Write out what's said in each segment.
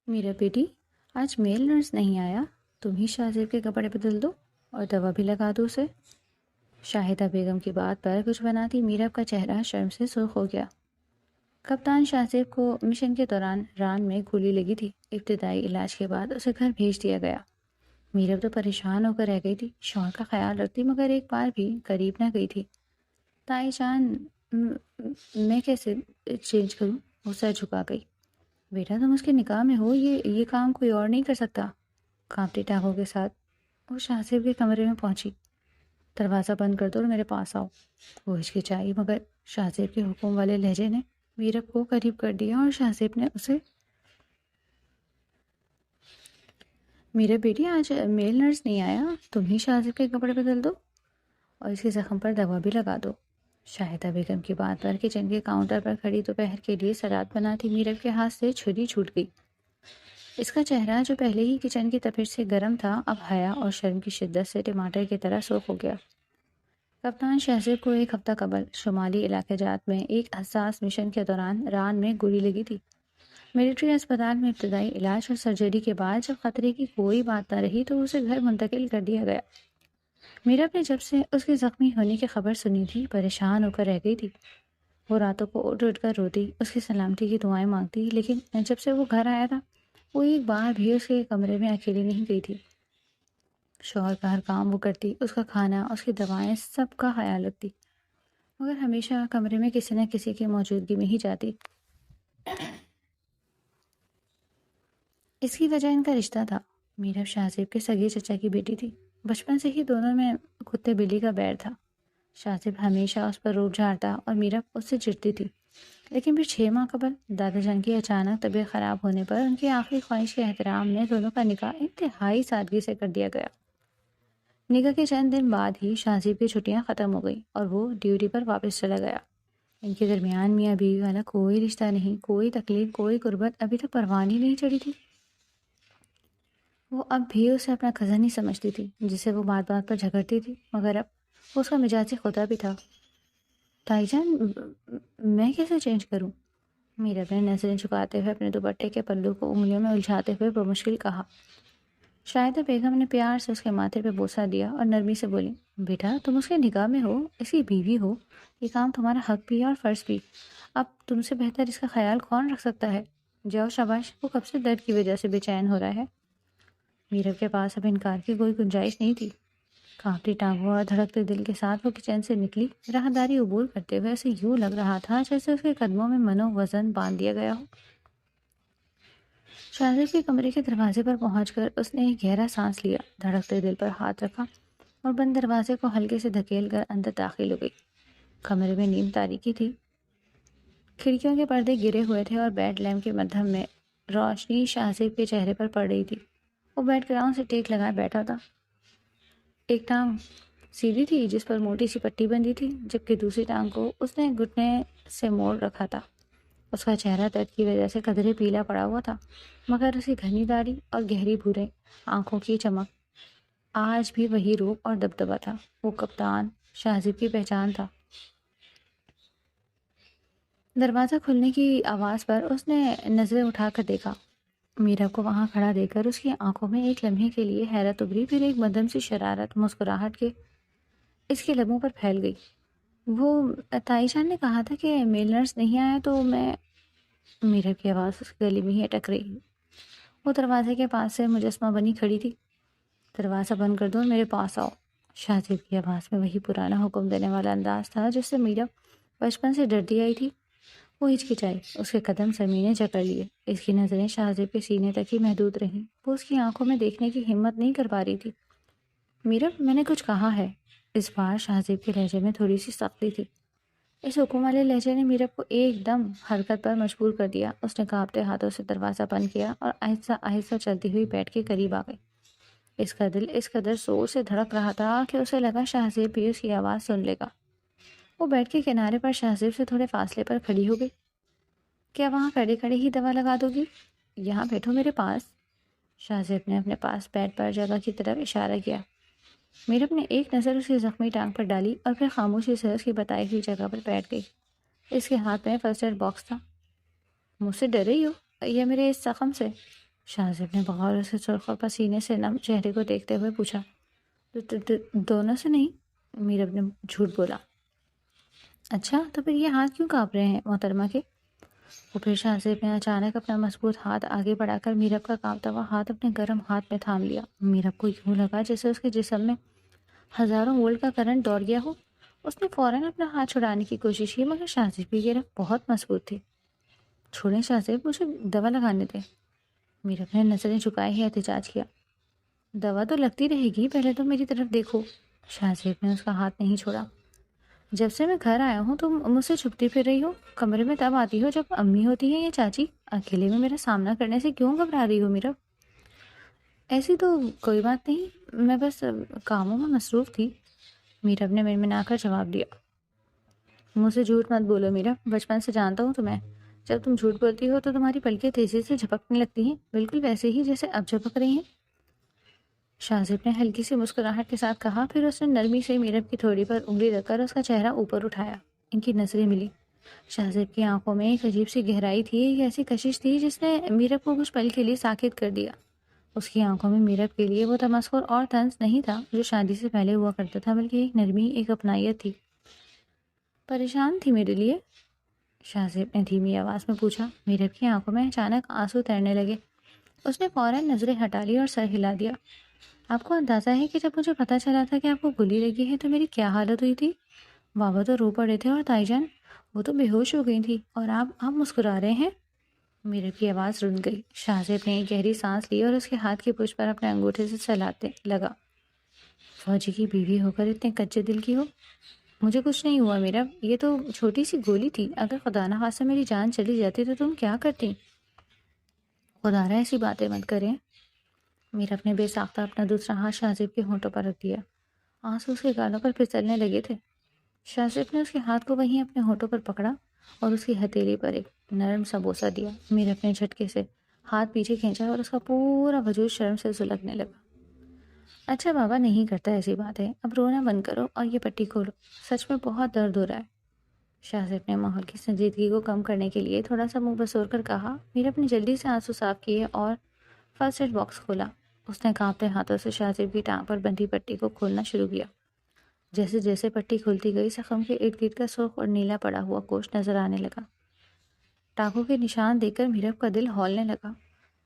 میرا بیٹی، آج میل نرس نہیں آیا، تم ہی شاہزیب کے کپڑے بدل دو اور دوا بھی لگا دو اسے۔ شاہدہ بیگم کی بات پر کچھ بناتی میرب کا چہرہ شرم سے سرخ ہو گیا۔ کپتان شاہزیب کو مشن کے دوران ران میں گولی لگی تھی۔ ابتدائی علاج کے بعد اسے گھر بھیج دیا گیا۔ میرب تو پریشان ہو کر رہ گئی تھی، شوہر کا خیال رکھتی مگر ایک بار بھی قریب نہ گئی تھی۔ تائی جان، میں کیسے چینج کروں؟ وہ سر جھکا گئی۔ بیٹا، تم اس کے نکاح میں ہو، یہ کام کوئی اور نہیں کر سکتا۔ کانپتی ٹانگوں کے ساتھ وہ شاہزیب کے کمرے میں پہنچی۔ دروازہ بند کر دو اور میرے پاس آؤ۔ وہ ہچکچائی مگر شاہزیب کے حکم والے لہجے نے میرب کو قریب کر دیا اور شاہزیب نے اسے میرب بیٹی، آج میل نرس نہیں آیا، تم ہی شاہزیب کے کپڑے بدل دو اور اس کے زخم پر دوا بھی لگا دو۔ شاہدہ بیگم کی بات پر کچن کے کاؤنٹر پر کھڑی دوپہر کے لیے سلاد بناتی میرب کے ہاتھ سے چھری چھوٹ گئی۔ اس کا چہرہ جو پہلے ہی کچن کی تپش سے گرم تھا، اب حیا اور شرم کی شدت سے ٹماٹر کی طرح سرخ ہو گیا۔ کپتان شاہزیب کو ایک ہفتہ قبل شمالی علاقے جات میں ایک حساس مشن کے دوران ران میں گولی لگی تھی۔ ملٹری اسپتال میں ابتدائی علاج اور سرجری کے بعد جب خطرے کی کوئی بات نہ رہی تو اسے گھر منتقل کر دیا گیا۔ میرب نے جب سے اس کے زخمی ہونے کی خبر سنی تھی پریشان ہو کر رہ گئی تھی۔ وہ راتوں کو اٹھ اٹھ کر روتی، اس کی سلامتی کی دعائیں مانگتی، لیکن جب سے وہ گھر آیا تھا وہ ایک بار بھی اس کے کمرے میں اکیلی نہیں گئی تھی۔ شوہر کا ہر کام وہ کرتی، اس کا کھانا، اس کی دوائیں، سب کا خیال رکھتی، مگر ہمیشہ کمرے میں کسی نہ کسی کی موجودگی میں ہی جاتی۔ اس کی وجہ ان کا رشتہ تھا۔ میرب شاہزیب کے سگے چچا کی بیٹی تھی۔ بچپن سے ہی دونوں میں کتے بلی کا بیڑ تھا۔ شاہزیب ہمیشہ اس پر روب جھاڑتا اور میرب اس سے چڑتی تھی، لیکن پھر 6 ماہ قبل دادا جان کی اچانک طبیعت خراب ہونے پر ان کی آخری خواہش کے احترام میں دونوں کا نکاح انتہائی سادگی سے کر دیا گیا۔ نکاح کے چند دن بعد ہی شاہزیب کی چھٹیاں ختم ہو گئی اور وہ ڈیوٹی پر واپس چلا گیا۔ ان کے درمیان میاں بیوی والا کوئی رشتہ نہیں، کوئی تکلیف، کوئی قربت ابھی تک پروان ہی نہیں چڑھی تھی۔ وہ اب بھی اسے اپنا کزن ہی سمجھتی تھی، جسے وہ بات بات پر جھگڑتی تھی، مگر اب وہ اس کا مزاج خدا بھی تھا۔ تائی جان، میں کیسے چینج کروں؟ میرب نے نظریں جھکاتے ہوئے اپنے دوپٹے کے پلو کو انگلیوں میں الجھاتے ہوئے بمشکل کہا۔ شاہدہ بیگم نے پیار سے اس کے ماتھے پہ بوسہ دیا اور نرمی سے بولی، بیٹا، تم اس کے نکاح میں ہو، اس کی بیوی ہو، یہ کام تمہارا حق بھی ہے اور فرض بھی۔ اب تم سے بہتر اس کا خیال کون رکھ سکتا ہے؟ جاؤ، شاباش۔ وہ کب سے درد کی وجہ سے بے چین ہو رہا ہے۔ میرب کے پاس اب انکار کی کوئی گنجائش نہیں تھی۔ کانپتی ٹانگوں اور دھڑکتے دل کے ساتھ وہ کچن سے نکلی۔ راہداری عبور کرتے ہوئے اسے یوں لگ رہا تھا جیسے اس کے قدموں میں منو وزن باندھ دیا گیا ہو۔ شاہزیب کے کمرے کے دروازے پر پہنچ کر اس نے ایک گہرا سانس لیا، دھڑکتے دل پر ہاتھ رکھا اور بند دروازے کو ہلکے سے دھکیل کر اندر داخل ہو گئی۔ کمرے میں نیم تاریکی تھی، کھڑکیوں کے پردے گرے ہوئے تھے اور بیڈ لیمپ کے مدھم میں روشنی شاہزیب کے چہرے پر پڑ رہی تھی۔ وہ بیڈ گراؤنڈ سے ٹیک لگائے بیٹھا تھا۔ ایک ٹانگ سیدھی تھی جس پر موٹی سی پٹی بندھی تھی، جبکہ دوسری ٹانگ کو اس نے گھٹنے سے موڑ رکھا تھا۔ اس کا چہرہ درد کی وجہ سے قدرے پیلا پڑا ہوا تھا، مگر اس کی گھنی داڑھی اور گہری بھورے آنکھوں کی چمک آج بھی وہی روپ اور دبدبہ تھا۔ وہ کپتان شاہزیب کی پہچان تھا۔ دروازہ کھلنے کی آواز پر اس نے نظریں اٹھا کر دیکھا۔ میرب کو وہاں کھڑا دیکھ کر اس کی آنکھوں میں ایک لمحے کے لیے حیرت ابھری، پھر ایک مدھم سی شرارت مسکراہٹ کے اس کے لبوں پر پھیل گئی۔ وہ تائی جان نے کہا تھا کہ میل نرس نہیں آیا تو میں میرب کی آواز اس گلی میں ہی اٹک رہی۔ وہ دروازے کے پاس سے مجسمہ بنی کھڑی تھی۔ دروازہ بند کر دو اور میرے پاس آؤ۔ شاہزیب کی آواز میں وہی پرانا حکم دینے والا انداز تھا جس سے میرب بچپن سے ڈرتی آئی تھی۔ وہ ہچکچائی، اس کے قدم زمین نے جکڑ لیے۔ اس کی نظریں شاہزیب کے سینے تک ہی محدود رہیں۔ وہ اس کی آنکھوں میں دیکھنے کی ہمت نہیں کر پا رہی تھی۔ میرب، میں نے کچھ کہا ہے۔ اس بار شاہزیب کے لہجے میں تھوڑی سی سختی تھی۔ اس حکم والے لہجے نے میرب کو ایک دم حرکت پر مجبور کر دیا۔ اس نے کانپتے ہاتھوں سے دروازہ بند کیا اور آہستہ آہستہ چلتی ہوئی بیڈ کے قریب آ گئی۔ اس کا دل اس قدر زور سے دھڑک رہا تھا کہ اسے لگا شاہزیب بھی اس کی آواز سن لے گا۔ وہ بیڈ کے کنارے پر شاہزیب سے تھوڑے فاصلے پر کھڑی ہو گئی۔ کیا وہاں کھڑے کھڑے ہی دوا لگا دو گی؟ یہاں بیٹھو میرے پاس۔ شاہزیب نے اپنے پاس بیڈ پر جگہ کی طرف اشارہ کیا۔ میرب نے ایک نظر اس کی زخمی ٹانگ پر ڈالی اور پھر خاموشی سے اس کی بتائی ہوئی جگہ پر بیٹھ گئی۔ اس کے ہاتھ میں فرسٹ ایڈ باکس تھا۔ مجھ سے ڈر رہی ہو یا میرے اس زخم سے؟ شاہزیب نے بغور سے سرخ اور پسینے سے نم چہرے کو دیکھتے ہوئے پوچھا۔ دونوں سے نہیں، میرب نے جھوٹ بولا۔ اچھا، تو پھر یہ ہاتھ کیوں کانپ رہے ہیں محترمہ کے؟ وہ پھر شاہزیب نے اچانک اپنا مضبوط ہاتھ آگے بڑھا کر میرب کا کانپتا ہوا ہاتھ اپنے گرم ہاتھ میں تھام لیا۔ میرب کو یوں لگا جیسے اس کے جسم میں ہزاروں وولٹ کا کرنٹ دوڑ گیا ہو۔ اس نے فوراً اپنا ہاتھ چھڑانے کی کوشش کی، مگر شاہزیب کی گرفت بہت مضبوط تھی۔ چھوڑیں شاہزیب، مجھے دوا لگانے دیں۔ میرب نے نظریں جھکائے ہی احتجاج کیا۔ دوا تو لگتی رہے گی، پہلے تو میری طرف دیکھو۔ شاہزیب نے اس کا ہاتھ نہیں چھوڑا۔ جب سے میں گھر آیا ہوں تم مجھ سے چھپتی پھر رہی ہو، کمرے میں تب آتی ہو جب امی ہوتی ہیں یا چاچی، اکیلے میں میرا سامنا کرنے سے کیوں گھبرا رہی ہو میرب؟ ایسی تو کوئی بات نہیں، میں بس کاموں میں مصروف تھی، میرب نے منمنا کر جواب دیا۔ مجھ سے جھوٹ مت بولو میرب، بچپن سے جانتا ہوں تمہیں، جب تم جھوٹ بولتی ہو تو تمہاری پلکیں تیزی سے جھپکنے لگتی ہیں، بالکل ویسے ہی جیسے اب جھپک رہی ہیں۔ شاہزیب نے ہلکی سی مسکراہٹ کے ساتھ کہا، پھر اس نے نرمی سے میرب کی تھوڑی پر انگلی رکھ کر اس کا چہرہ اوپر اٹھایا۔ ان کی نظریں ملی۔ شاہزیب کی آنکھوں میں ایک عجیب سی گہرائی تھی، ایک ایسی کشش تھی جس نے میرب کو کچھ پل کے لیے ساکت کر دیا۔ اس کی آنکھوں میں میرب کے لیے وہ تمسخر اور طنز نہیں تھا جو شادی سے پہلے ہوا کرتا تھا، بلکہ ایک نرمی، ایک اپنائیت تھی۔ پریشان تھی میرے لیے؟ شاہزیب نے دھیمی آواز میں پوچھا۔ میرب کی آنکھوں میں اچانک آنسو تیرنے لگے۔ اس نے فوراً نظریں ہٹا لی اور سر ہلا دیا۔ آپ کو اندازہ ہے کہ جب مجھے پتہ چلا تھا کہ آپ کو گولی لگی ہے تو میری کیا حالت ہوئی تھی؟ بابا تو رو پڑے تھے اور تائی جان وہ تو بے ہوش ہو گئی تھی، اور آپ مسکرا رہے ہیں؟ میرب کی آواز رن گئی۔ شاہزیب نے ایک گہری سانس لی اور اس کے ہاتھ کی پشت پر اپنے انگوٹھے سے سلاتے لگا۔ فوجی کی بیوی ہو کر اتنے کچے دل کی ہو؟ مجھے کچھ نہیں ہوا میرب، یہ تو چھوٹی سی گولی تھی، اگر خدا نہ خواستہ میری جان چلی جاتی تو تم کیا کرتی؟ خدا رہا ایسی باتیں مت کریں۔ میرب نے بے ساختہ اپنا دوسرا ہاتھ شاہزیب کے ہونٹوں پر رکھ دیا۔ آنسو اس کے گالوں پر پھسلنے لگے تھے۔ شاہزیب نے اس کے ہاتھ کو وہیں اپنے ہونٹوں پر پکڑا اور اس کی ہتھیلی پر ایک نرم سا بوسہ دیا۔ میرب نے جھٹکے سے ہاتھ پیچھے کھینچا اور اس کا پورا وجود شرم سے سلگنے لگا۔ اچھا بابا نہیں کرتا ایسی باتیں، اب رونا بند کرو اور یہ پٹی کھولو، سچ میں بہت درد ہو رہا ہے۔ شاہزیب نے ماحول کی سنجیدگی کو کم کرنے کے لیے تھوڑا سا منہ بسور کر کہا۔ میرب نے جلدی سے آنسو صاف کیے اور فرسٹ ایڈ باکس کھولا۔ اس نے کانپتے ہاتھوں سے شاہزیب کی ٹانگ پر بندھی پٹی کو کھولنا شروع کیا۔ جیسے جیسے پٹی کھلتی گئی، زخم کے ارد گرد کا سرخ اور نیلا پڑا ہوا گوشت نظر آنے لگا۔ ٹانگوں کے نشان دیکھ کر میرب کا دل ہولنے لگا۔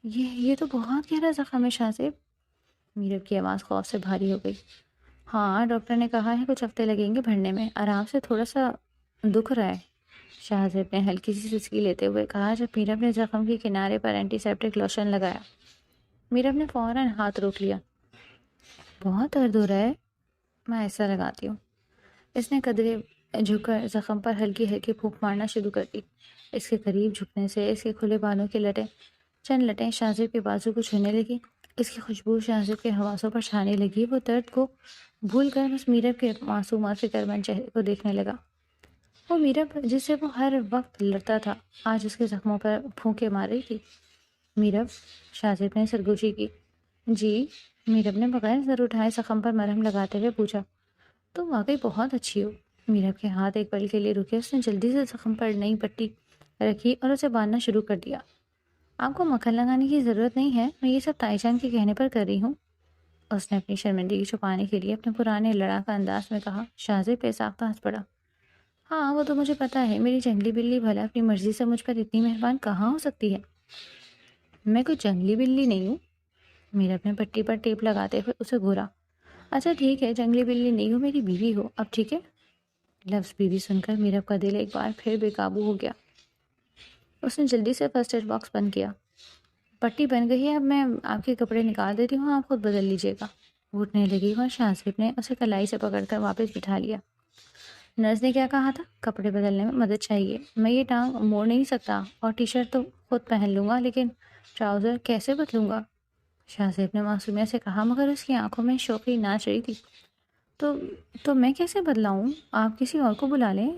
یہ تو بہت گہرا زخم ہے شاہزیب۔ میرب کی آواز خوف سے بھاری ہو گئی۔ ہاں، ڈاکٹر نے کہا ہے کچھ ہفتے لگیں گے بھرنے میں، آرام سے، تھوڑا سا دکھ رہا ہے۔ شاہزیب نے ہلکی سی سسکی لیتے ہوئے کہا جب میرب نے زخم کے کنارے پر اینٹی سیپٹک لوشن لگایا۔ میرب نے فوراً ہاتھ روک لیا۔ بہت درد ہو رہا ہے، میں ایسا لگاتی ہوں۔ اس نے قدرے جھک کر زخم پر ہلکی ہلکی پھونک مارنا شروع کر دی۔ اس کے قریب جھکنے سے اس کے کھلے بالوں کے چند لٹیں شاہزیب کے بازو کو چھونے لگی۔ اس کی خوشبو شاہزیب کے حواسوں پر چھانے لگی۔ وہ درد کو بھول کر بس میرب کے معصوم اور فکر مند چہرے کو دیکھنے لگا۔ وہ میرب جس سے وہ ہر وقت لڑتا تھا آج اس کے زخموں پر پھونکے مار رہی تھی۔ میرب، شاہزیب نے سرگوشی کی۔ جی، میرب نے بغیر سر اٹھائے زخم پر مرہم لگاتے ہوئے پوچھا۔ تم واقعی بہت اچھی ہو۔ میرب کے ہاتھ ایک پل کے لیے رکے۔ اس نے جلدی سے زخم پر نئی پٹی رکھی اور اسے باندھنا شروع کر دیا۔ آپ کو مکھن لگانے کی ضرورت نہیں ہے، میں یہ سب تائی جان کے کہنے پر کر رہی ہوں۔ اس نے اپنی شرمندگی چھپانے کے لیے اپنے پرانے لڑاکا انداز میں کہا۔ شاہزیب بے ساختہ ہنس پڑا۔ ہاں، وہ تو مجھے پتا ہے، میری جنگلی بلی بھلا اپنی مرضی سے مجھ پر اتنی مہربان کہاں ہو سکتی ہے؟ میں کوئی جنگلی بلی نہیں ہوں۔ میرب نے پٹی پر ٹیپ لگاتے ہوئے اسے گھورا۔ اچھا ٹھیک ہے، جنگلی بلی نہیں ہو، میری بیوی ہو، اب ٹھیک ہے؟ لفظ بیوی سن کر میرب کا دل ایک بار پھر بے قابو ہو گیا۔ اس نے جلدی سے فرسٹ ایڈ باکس بند کیا۔ پٹی بن گئی ہے، اب میں آپ کے کپڑے نکال دیتی ہوں، آپ خود بدل لیجیے گا۔ وہ اٹھنے لگی اور شاہزیب نے اسے کلائی سے پکڑ کر واپس بٹھا لیا۔ نرس نے کیا کہا تھا؟ کپڑے بدلنے میں مدد چاہیے۔ میں یہ ٹانگ موڑ نہیں سکتا اور ٹی شرٹ تو خود پہن لوں گا، لیکن ٹراؤزر کیسے بدلوں گا؟ شاہزیب نے معصومیت سے کہا، مگر اس کی آنکھوں میں شوقی ناچ رہی تھی۔ تو میں کیسے بدلاؤں؟ آپ کسی اور کو بلا لیں،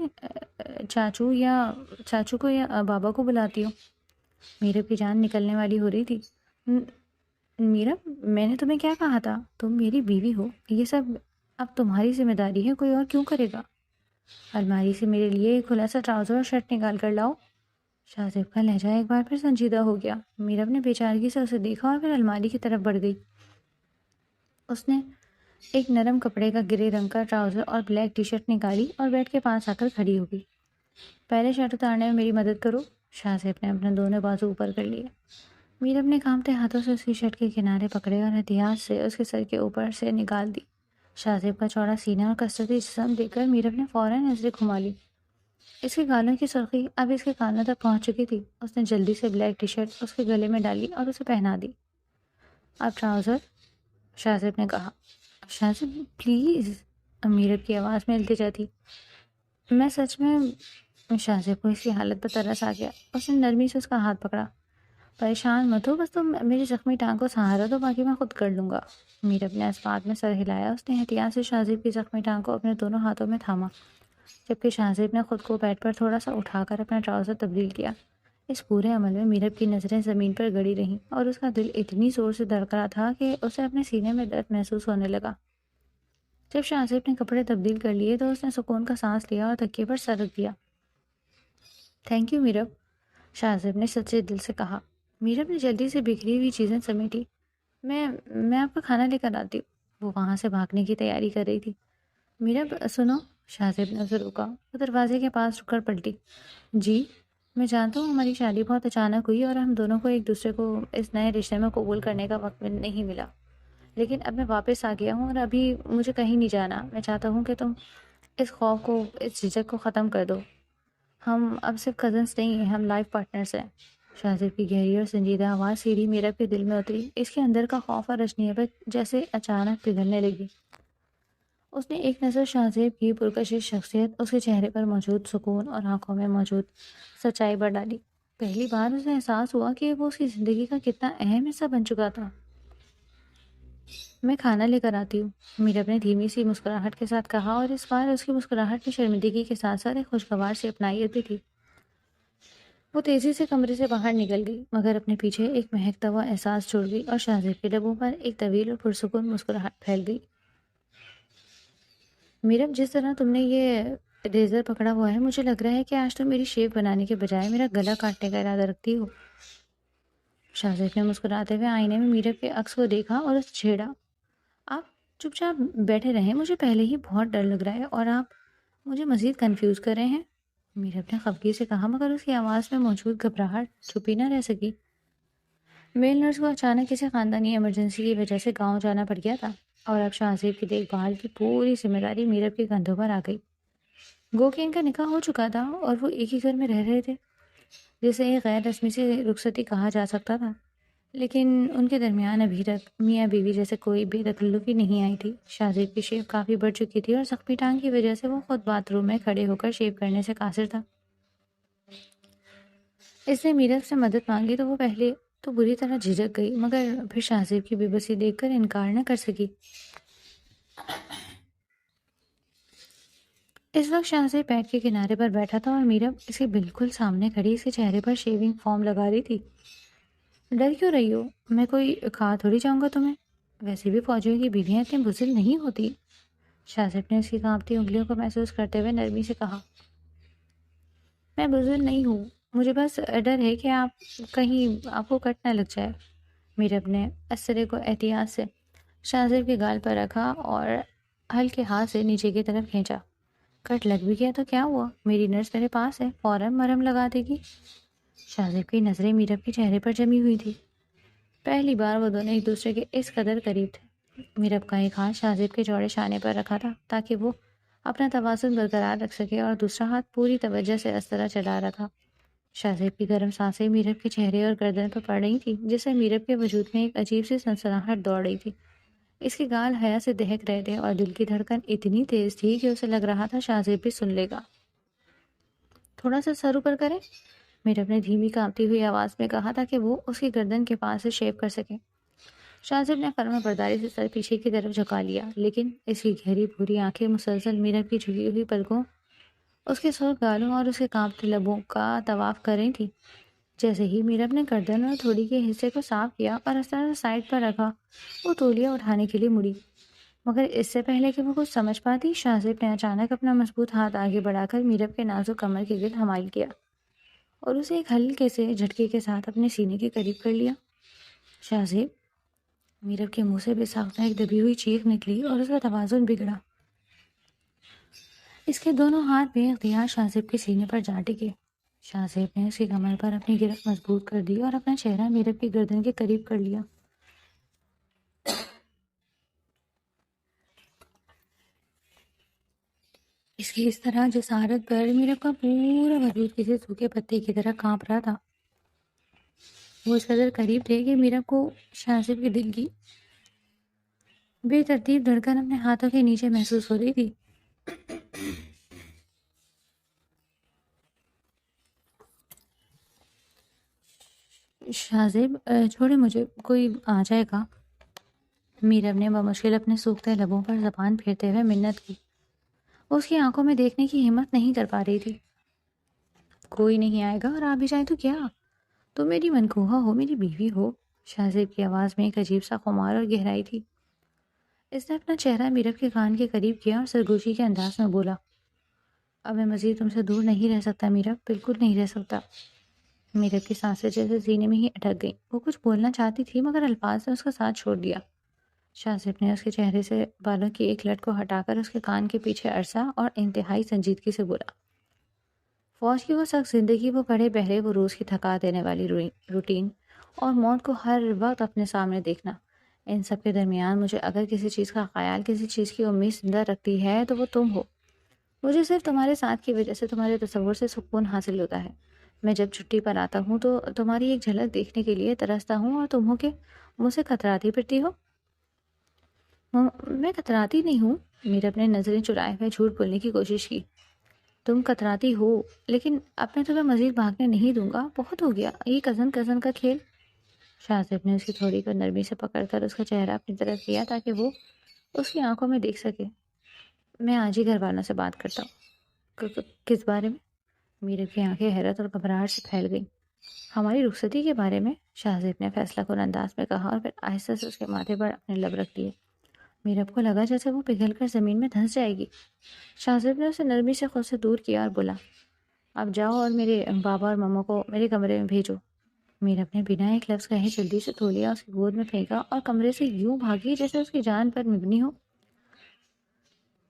چاچو کو یا بابا کو بلاتی ہوں۔ میرب کی جان نکلنے والی ہو رہی تھی۔ میرب، میں نے تمہیں کیا کہا تھا؟ تم میری بیوی ہو، یہ سب اب تمہاری ذمہ داری ہے، کوئی اور کیوں کرے گا؟ الماری سے میرے لیے کھلا سا ٹراؤزر اور شرٹ نکال کر لاؤ۔ شاہزیب کا لہجہ ایک بار پھر سنجیدہ ہو گیا۔ میرب نے بیچارگی سے اسے دیکھا اور پھر الماری کی طرف بڑھ گئی۔ اس نے ایک نرم کپڑے کا گرے رنگ کا ٹراؤزر اور بلیک ٹی شرٹ نکالی اور بیڈ کے پاس آ کر کھڑی ہو گئی۔ پہلے شرٹ اتارنے میں میری مدد کرو۔ شاہزیب نے اپنے دونوں بازو اوپر کر لیے۔ میرب نے کانپتے ہاتھوں سے اس کی شرٹ کے کنارے پکڑے اور احتیاط سے اس کے سر کے اوپر سے نکال دی۔ شاہزیب کا چوڑا سینہ اور کسرتی جسم دیکھ کر میرب نے فوراً نظریں گھما لی۔ اس کے گالوں کی سرخی اب اس کے کانوں تک پہنچ چکی تھی۔ اس نے جلدی سے بلیک ٹی شرٹ اس کے گلے میں ڈالی اور اسے پہنا دی۔ اب ٹراؤزر، شاہزیب نے کہا۔ شاہزیب پلیز، میرب کی آواز میں التجا تھی۔ میں سچ میں، شاہزیب کو اس کی حالت پر ترس آ گیا۔ اس نے نرمی سے اس کا ہاتھ پکڑا۔ پریشان مت ہو، بس تم میری زخمی ٹانگ کو سہارا دو، باقی میں خود کر لوں گا۔ میرب نے اس بات میں سر ہلایا۔ اس نے احتیاط سے شاہزیب کی زخمی ٹانگ کو اپنے دونوں ہاتھوں میں تھاما، جبکہ شاہزیب نے خود کو بیڈ پر تھوڑا سا اٹھا کر اپنا ٹراؤزر تبدیل کیا۔ اس پورے عمل میں میرب کی نظریں زمین پر گڑی رہیں اور اس کا دل اتنی زور سے دھڑک رہا تھا کہ اسے اپنے سینے میں درد محسوس ہونے لگا۔ جب شاہزیب نے کپڑے تبدیل کر لیے تو اس نے سکون کا سانس لیا اور تکیے پر سر رکھ دیا۔ تھینک یو میرب، شاہزیب نے سچے دل سے کہا۔ میرب نے جلدی سے بکھری ہوئی چیزیں سمیٹی۔ میں آپ کا کھانا لے کر آتی ہوں۔ وہ وہاں سے بھاگنے کی تیاری کر رہی تھی۔ میرب سنو، شاہزیب نے اسے روکا۔ وہ دروازے کے پاس رک کر پلٹی۔ جی، میں جانتا ہوں ہماری شادی بہت اچانک ہوئی اور ہم دونوں کو ایک دوسرے کو اس نئے رشتے میں قبول کرنے کا وقت نہیں ملا، لیکن اب میں واپس آ گیا ہوں اور ابھی مجھے کہیں نہیں جانا۔ میں چاہتا ہوں کہ تم اس خوف کو، اس جھجک کو ختم کر دو۔ ہم اب صرف کزنس نہیں ہیں، ہم لائف پارٹنرز ہیں۔ شاہزیب کی گہری اور سنجیدہ آواز سیدھی میرب کے دل میں اتری۔ اس کے اندر کا خوف اور رشنیت جیسے اچانک پگھلنے لگی۔ اس نے ایک نظر شاہزیب کی پرکشش شخصیت، اس کے چہرے پر موجود سکون اور آنکھوں میں موجود سچائی پر ڈالی۔ پہلی بار اسے احساس ہوا کہ وہ اس کی زندگی کا کتنا اہم حصہ بن چکا تھا۔ میں کھانا لے کر آتی ہوں، میرب نے دھیمی سی مسکراہٹ کے ساتھ کہا، اور اس بار اس کی مسکراہٹ میں شرمندگی کے ساتھ ساتھ ایک خوشگوار سی اپنائیت بھی تھی۔ وہ تیزی سے کمرے سے باہر نکل گئی، مگر اپنے پیچھے ایک مہکتا ہوا احساس چھوڑ گئی اور شاہزیب کے لبوں پر ایک طویل اور پرسکون مسکراہٹ پھیل گئی۔ میرب، جس طرح تم نے یہ ریزر پکڑا ہوا ہے، مجھے لگ رہا ہے کہ آج تم میری شیو بنانے کے بجائے میرا گلا کاٹنے کا ارادہ رکھتی ہو۔ شاہزیب نے مسکراتے ہوئے آئینے میں میرب کے عکس کو دیکھا اور اسے چھیڑا۔ آپ چپ چاپ بیٹھے رہیں، مجھے پہلے ہی بہت ڈر لگ رہا ہے اور آپ مجھے مزید کنفیوز کر رہے ہیں، میرب نے خفگی سے کہا، مگر اس کی آواز میں موجود گھبراہٹ چھپی نہ رہ سکی۔ میل نرس کو اچانک کسی خاندانی ایمرجنسی کی وجہ سے گاؤں جانا پڑ گیا تھا اور اب شاہزیب کی دیکھ بھال کی پوری ذمہ داری میرب کے کندھوں پر آ گئی۔ گو کہ ان کا نکاح ہو چکا تھا اور وہ ایک ہی گھر میں رہ رہے تھے، جسے ایک غیر رسمی سے رخصتی کہا جا سکتا تھا، لیکن ان کے درمیان ابھی تک میاں بیوی جیسے کوئی بے تکلفی نہیں آئی تھی۔ شاہزیب کی شیو کافی بڑھ چکی تھی اور زخمی ٹانگ کی وجہ سے وہ خود باتھ روم میں کھڑے ہو کر شیو کرنے سے قاصر تھا۔ اس نے میرب سے مدد مانگی تو وہ پہلے تو بری طرح جھجک گئی، مگر پھر شاہزیب کی بے بسی دیکھ کر انکار نہ کر سکی۔ اس وقت شاہزیب بیڈ کے کنارے پر بیٹھا تھا اور میرب اس کے بالکل سامنے کھڑی اس کے چہرے پر شیونگ فوم لگا رہی تھی۔ ڈر کیوں رہی ہو؟ میں کوئی کھا تھوڑی جاؤں گا تمہیں، ویسے بھی فوجیوں کی بیویاں اتنی بزدل نہیں ہوتی۔ شاہزیب نے اس کی کانپتی انگلیوں کو محسوس کرتے ہوئے نرمی سے کہا، میں بزدل نہیں ہوں، مجھے بس ڈر ہے کہ کہیں آپ کو کٹ نہ لگ جائے۔ میرب نے اسرے کو احتیاط سے شاہزیب کے گال پر رکھا اور ہلکے ہاتھ سے نیچے کی طرف کھینچا۔ کٹ لگ بھی گیا تو کیا ہوا، میری نرس میرے پاس ہے، فوراً مرہم لگا دے گی۔ شاہزیب کی نظریں میرب کے چہرے پر جمی ہوئی تھی۔ پہلی بار وہ دونوں ایک دوسرے کے اس قدر قریب تھے۔ میرب کا ایک ہاتھ شاہزیب کے چوڑے شانے پر رکھا تھا تاکہ وہ اپنا توازن برقرار رکھ سکے اور دوسرا ہاتھ پوری توجہ سے استرا چلا رہا تھا۔ شاہزیب کی گرم سانسیں میرب کے چہرے اور گردن پر پڑ رہی تھی، جس سے میرب کے وجود میں ایک عجیب سی سنسناہٹ دوڑ رہی تھی۔ اس کے گال حیا سے دہک رہے تھے اور دل کی دھڑکن اتنی تیز تھی کہ اسے لگ رہا تھا شاہزیب بھی سن لے گا۔ تھوڑا سا سر اوپر کریں، میرب نے دھیمی کانپتی ہوئی آواز میں کہا تاکہ وہ اس کی گردن کے پاس سے شیو کر سکے۔ شاہزیب نے فرما برداری سے سر پیچھے کی طرف جھکا لیا، لیکن اس کی گہری بھوری آنکھیں مسلسل میرب کی جھکی ہوئی پلکوں، اس کے سرخ گالوں اور اس کے کانپتے لبوں کا طواف کر رہی تھی۔ جیسے ہی میرب نے گردن اور تھوڑی کے حصے کو صاف کیا اور اس طرح سے سائڈ پر رکھا، وہ تولیہ اٹھانے کے لیے مڑی، مگر اس سے پہلے کہ وہ کچھ سمجھ پاتی، شاہزیب نے اچانک اپنا مضبوط ہاتھ آگے بڑھا کر میرب کے نازک کمر کے گرد حمائل کیا اور اسے ایک ہلکے سے جھٹکے کے ساتھ اپنے سینے کے قریب کر لیا۔ شاہزیب، میرب کے منہ سے بے ساختہ ایک دبی ہوئی چیخ نکلی اور اس کا توازن بگڑا۔ اس کے دونوں ہاتھ بے اختیار شاہزیب کے سینے پر جا ٹکے۔ شاہزیب نے اس کی کمر پر اپنی گرفت مضبوط کر دی اور اپنا چہرہ میرب کی گردن کے قریب کر لیا۔ اس کی اس طرح جسارت پر میرب کا پورا وجود کسی سوکھے پتے کی طرح کانپ رہا تھا۔ وہ اس قدر قریب تھے کہ میرب کو شاہزیب کے دل کی بے ترتیب دھڑکن اپنے ہاتھوں کے نیچے محسوس ہو رہی تھی۔ شاہزیب، چھوڑے مجھے، کوئی آ جائے گا۔ میرب نے بمشکل اپنے سوکھتے لبوں پر زبان پھیرتے ہوئے منت کی۔ وہ اس کی آنکھوں میں دیکھنے کی ہمت نہیں کر پا رہی تھی۔ کوئی نہیں آئے گا، اور آ بھی جائے تو کیا؟ تم میری منکوہا ہو، میری بیوی ہو۔ شاہزیب کی آواز میں ایک عجیب سا خمار اور گہرائی تھی۔ اس نے اپنا چہرہ میرب کے کان کے قریب کیا اور سرگوشی کے انداز میں بولا، اب میں مزید تم سے دور نہیں رہ سکتا میرب، بالکل نہیں رہ سکتا۔ میرب کی سانسیں جیسے سینے میں ہی اٹک گئیں۔ وہ کچھ بولنا چاہتی تھی مگر الفاظ نے اس کا ساتھ چھوڑ دیا۔ شاہزیب نے اس کے چہرے سے بالوں کی ایک لٹ کو ہٹا کر اس کے کان کے پیچھے عرصہ اور انتہائی سنجیدگی سے بولا، فوج کی وہ سخت زندگی، وہ پڑھے بہرے، وہ روز کی تھکا دینے والی روٹین اور موت کو ہر وقت اپنے سامنے دیکھنا، ان سب کے درمیان مجھے اگر کسی چیز کا خیال، کسی چیز کی امید زندہ رکھتی ہے تو وہ تم ہو۔ مجھے صرف تمہارے ساتھ کی وجہ سے، تمہارے تصور سے سکون حاصل ہوتا ہے۔ میں جب چھٹی پر آتا ہوں تو تمہاری ایک جھلک دیکھنے کے لیے ترستا ہوں، اور تم ہو کہ مجھ سے کتراتی پھرتی ہو۔ میں کتراتی نہیں ہوں۔ میرب نے نظریں چرائے ہوئے جھوٹ بولنے کی کوشش کی۔ تم کتراتی ہو، لیکن اب میں تمہیں مزید بھاگنے نہیں دوں گا، بہت ہو گیا یہ کزن کزن کا کھیل۔ شاہزیب نے اس کی تھوڑی کو نرمی سے پکڑ کر اس کا چہرہ اپنی طرف کیا تاکہ وہ اس کی آنکھوں میں دیکھ سکے۔ میں آج ہی گھر والوں سے بات کرتا ہوں۔ کس بارے میں؟ میرب کی آنکھیں حیرت اور گھبراہٹ سے پھیل گئیں۔ ہماری رخصتی کے بارے میں، شاہزیب نے فیصلہ کن انداز میں کہا اور پھر آہستہ سے اس کے ماتھے پر اپنے لب رکھ دیے۔ میرب کو لگا جیسے وہ پگھل کر زمین میں دھنس جائے گی۔ شاہزیب نے اسے نرمی سے خود سے دور کیا اور بولا، اب جاؤ اور میرے بابا اور مما کو میرے کمرے میں بھیجو۔ میرب نے بنا ایک لفظ کہے جلدی سے دھو لیا، اس کی گود میں پھینکا اور کمرے سے یوں بھاگی جیسے اس کی جان پر مبنی ہو۔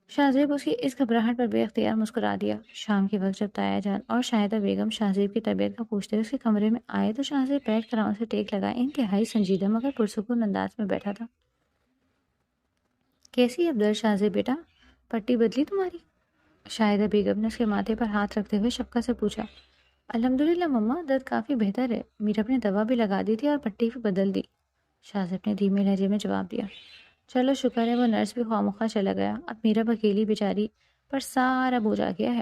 شاہزیب اس کی اس گھبراہٹ پر بے اختیار مسکرا دیا۔ شام کے وقت جب تایا جان اور شاہدہ بیگم شاہزیب کی طبیعت کا پوچھتے اس کے کمرے میں آئے تو شاہزیب بیٹھ کر اسے ٹیک لگائے انتہائی سنجیدہ مگر پرسکون انداز میں بیٹھا تھا۔ کیسی اب درد شاہزیب بیٹا؟ پٹی بدلی تمہاری؟ شاہدہ بیگم نے اس کے ماتھے پر ہاتھ رکھتے ہوئے شفقت سے پوچھا۔ الحمدللہ مما، درد کافی بہتر ہے۔ میرب نے دوا بھی لگا دی تھی اور پٹی بھی بدل دی۔ شاہزیب نے دھیمے لہجے میں جواب دیا۔ چلو شکر ہے وہ نرس بھی خواہ چلا گیا، اب میرب اکیلی بیچاری پر سارا بوجھ آ گیا ہے۔